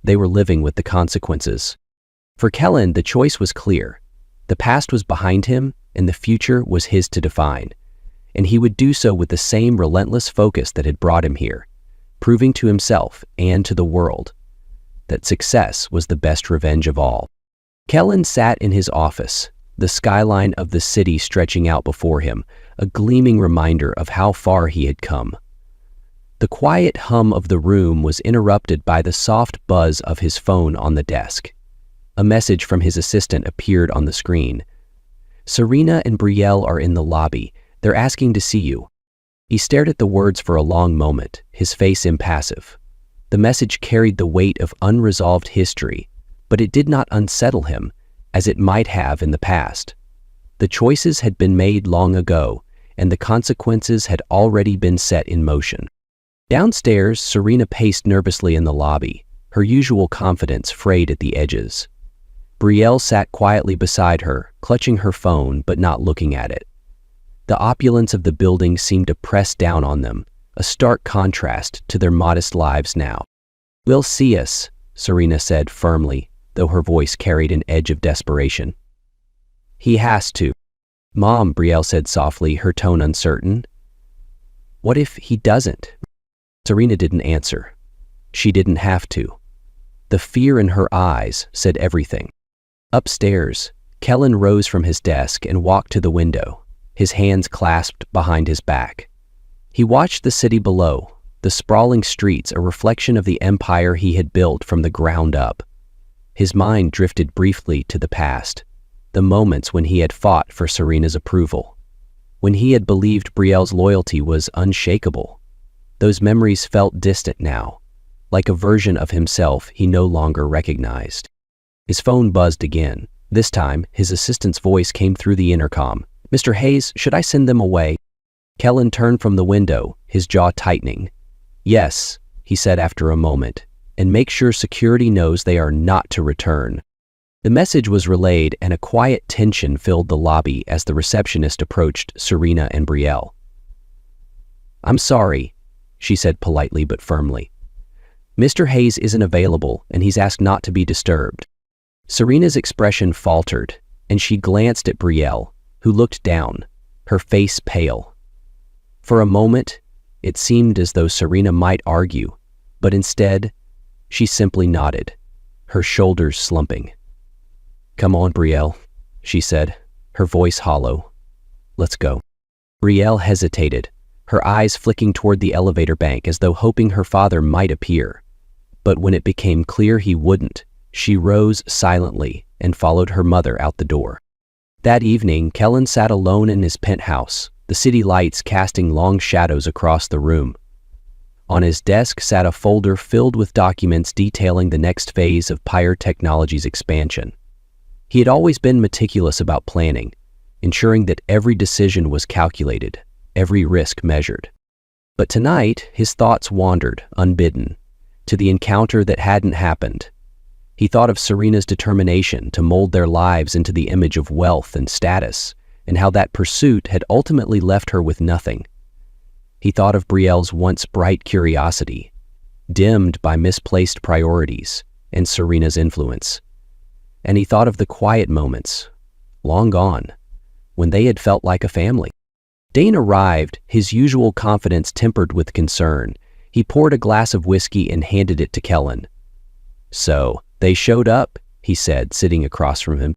[SPEAKER 1] they were living with the consequences. For Kellen, the choice was clear. The past was behind him, and the future was his to define. And he would do so with the same relentless focus that had brought him here, proving to himself and to the world that success was the best revenge of all. Kellen sat in his office, the skyline of the city stretching out before him, a gleaming reminder of how far he had come. The quiet hum of the room was interrupted by the soft buzz of his phone on the desk. A message from his assistant appeared on the screen. "Serena and Brielle are in the lobby. They're asking to see you." He stared at the words for a long moment, his face impassive. The message carried the weight of unresolved history, but it did not unsettle him, as it might have in the past. The choices had been made long ago, and the consequences had already been set in motion. Downstairs, Serena paced nervously in the lobby, her usual confidence frayed at the edges. Brielle sat quietly beside her, clutching her phone but not looking at it. The opulence of the building seemed to press down on them, a stark contrast to their modest lives now. "We'll see us," Serena said firmly, though her voice carried an edge of desperation. "He has to." "Mom," Brielle said softly, her tone uncertain. "What if he doesn't?" Serena didn't answer. She didn't have to. The fear in her eyes said everything. Upstairs, Kellen rose from his desk and walked to the window, his hands clasped behind his back. He watched the city below, the sprawling streets a reflection of the empire he had built from the ground up. His mind drifted briefly to the past, the moments when he had fought for Serena's approval. when he had believed Brielle's loyalty was unshakable. Those memories felt distant now, like a version of himself he no longer recognized. His phone buzzed again. This time, his assistant's voice came through the intercom. "Mr. Hayes, should I send them away?" Kellen turned from the window, his jaw tightening. "Yes," he said after a moment, "and make sure security knows they are not to return." The message was relayed, and a quiet tension filled the lobby as the receptionist approached Serena and Brielle. "I'm sorry," she said politely but firmly. "Mr. Hayes isn't available, and he's asked not to be disturbed." Serena's expression faltered, and she glanced at Brielle, who looked down, her face pale. For a moment, it seemed as though Serena might argue, but instead, she simply nodded, her shoulders slumping. "Come on, Brielle," she said, her voice hollow. "Let's go." Brielle hesitated, her eyes flicking toward the elevator bank as though hoping her father might appear. But when it became clear he wouldn't, she rose silently and followed her mother out the door. That evening, Kellen sat alone in his penthouse, the city lights casting long shadows across the room. On his desk sat a folder filled with documents detailing the next phase of Pyre Technologies' expansion. He had always been meticulous about planning, ensuring that every decision was calculated, every risk measured. But tonight, his thoughts wandered, unbidden, to the encounter that hadn't happened. He thought of Serena's determination to mold their lives into the image of wealth and status, and how that pursuit had ultimately left her with nothing. He thought of Brielle's once bright curiosity, dimmed by misplaced priorities and Serena's influence. And he thought of the quiet moments, long gone, when they had felt like a family. Dane arrived, his usual confidence tempered with concern. He poured a glass of whiskey and handed it to Kellen. "So, they showed up," he said, sitting across from him.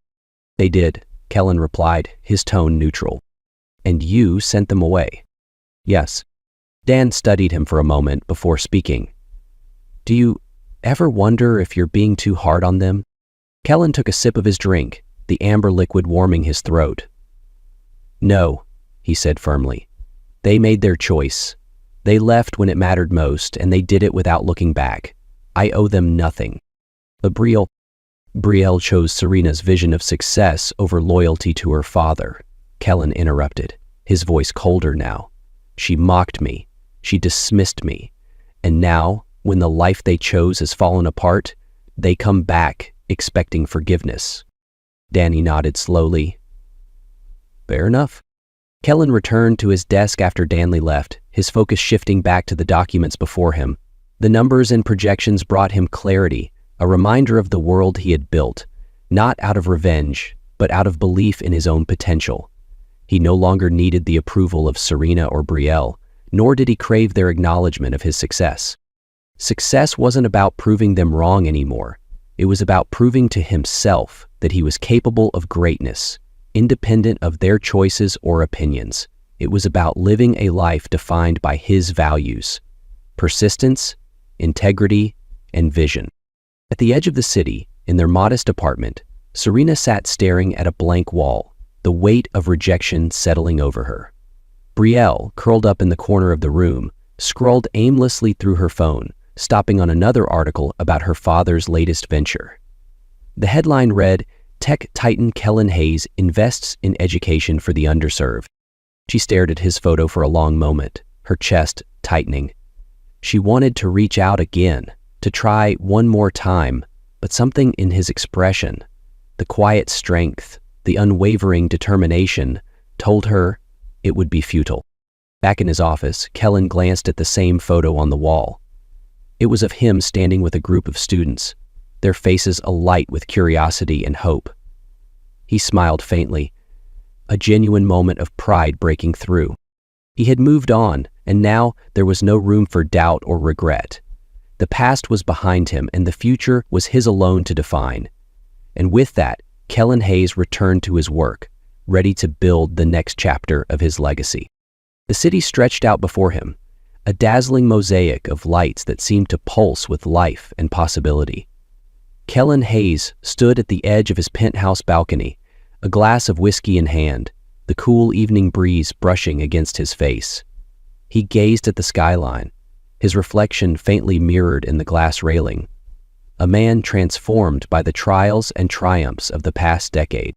[SPEAKER 1] "They did," Kellen replied, his tone neutral. "And you sent them away?" "Yes." Dan studied him for a moment before speaking. "Do you ever wonder if you're being too hard on them?" Kellen took a sip of his drink, the amber liquid warming his throat. "No," he said firmly. "They made their choice. They left when it mattered most, and they did it without looking back. I owe them nothing." But Brielle chose Serena's vision of success over loyalty to her father, Kellen interrupted, his voice colder now. "She mocked me. She dismissed me. And now, when the life they chose has fallen apart, they come back expecting forgiveness." Danny nodded slowly. "Fair enough." Kellen returned to his desk after Danley left, his focus shifting back to the documents before him. The numbers and projections brought him clarity, a reminder of the world he had built, not out of revenge, but out of belief in his own potential. He no longer needed the approval of Serena or Brielle, nor did he crave their acknowledgement of his success. Success wasn't about proving them wrong anymore. It was about proving to himself that he was capable of greatness, independent of their choices or opinions. It was about living a life defined by his values: persistence, integrity, and vision. At the edge of the city, in their modest apartment, Serena sat staring at a blank wall, the weight of rejection settling over her. Brielle, curled up in the corner of the room, scrolled aimlessly through her phone, stopping on another article about her father's latest venture. The headline read, "Tech Titan Kellen Hayes invests in education for the underserved." She stared at his photo for a long moment, her chest tightening. She wanted to reach out again, to try one more time, but something in his expression, the quiet strength, the unwavering determination, told her it would be futile. Back in his office, Kellen glanced at the same photo on the wall. It was of him standing with a group of students, their faces alight with curiosity and hope. He smiled faintly, a genuine moment of pride breaking through. He had moved on, and now there was no room for doubt or regret. The past was behind him, and the future was his alone to define. And with that, Kellen Hayes returned to his work, ready to build the next chapter of his legacy. The city stretched out before him, a dazzling mosaic of lights that seemed to pulse with life and possibility. Kellen Hayes stood at the edge of his penthouse balcony, a glass of whiskey in hand, the cool evening breeze brushing against his face. He gazed at the skyline, his reflection faintly mirrored in the glass railing. A man transformed by the trials and triumphs of the past decade.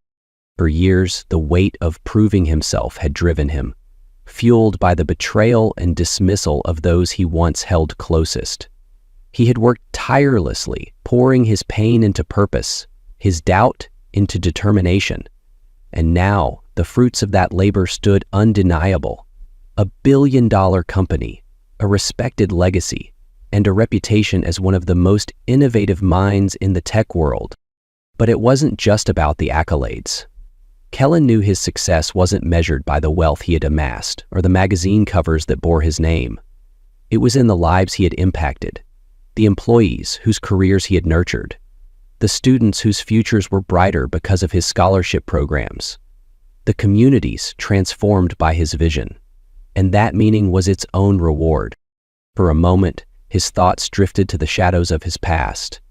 [SPEAKER 1] For years, the weight of proving himself had driven him, fueled by the betrayal and dismissal of those he once held closest. He had worked tirelessly, pouring his pain into purpose, his doubt into determination. And now, the fruits of that labor stood undeniable. $1 billion company, a respected legacy, and a reputation as one of the most innovative minds in the tech world. But it wasn't just about the accolades. Kellen knew his success wasn't measured by the wealth he had amassed or the magazine covers that bore his name. It was in the lives he had impacted, the employees whose careers he had nurtured, the students whose futures were brighter because of his scholarship programs, the communities transformed by his vision. And that meaning was its own reward. For a moment, his thoughts drifted to the shadows of his past.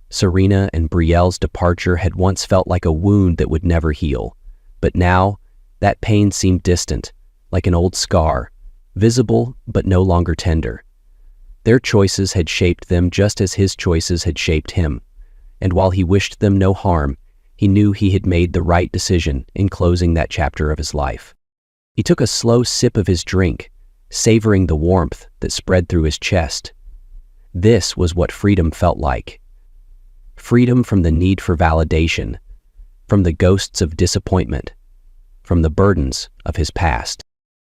[SPEAKER 1] Serena and Brielle's departure had once felt like a wound that would never heal. But now, that pain seemed distant, like an old scar, visible but no longer tender. Their choices had shaped them just as his choices had shaped him. And while he wished them no harm, he knew he had made the right decision in closing that chapter of his life. He took a slow sip of his drink, savoring the warmth that spread through his chest. This was what freedom felt like. Freedom from the need for validation, from the ghosts of disappointment, from the burdens of his past.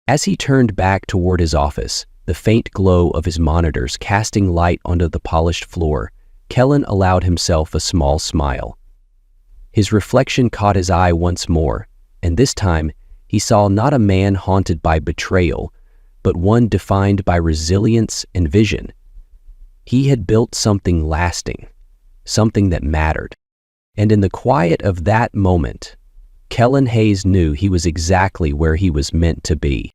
[SPEAKER 1] As he turned back toward his office, the faint glow of his monitors casting light onto the polished floor, Kellen allowed himself a small smile. His reflection caught his eye once more, and this time he saw not a man haunted by betrayal, but one defined by resilience and vision. He had built something lasting, something that mattered. And in the quiet of that moment, Kellen Hayes knew he was exactly where he was meant to be.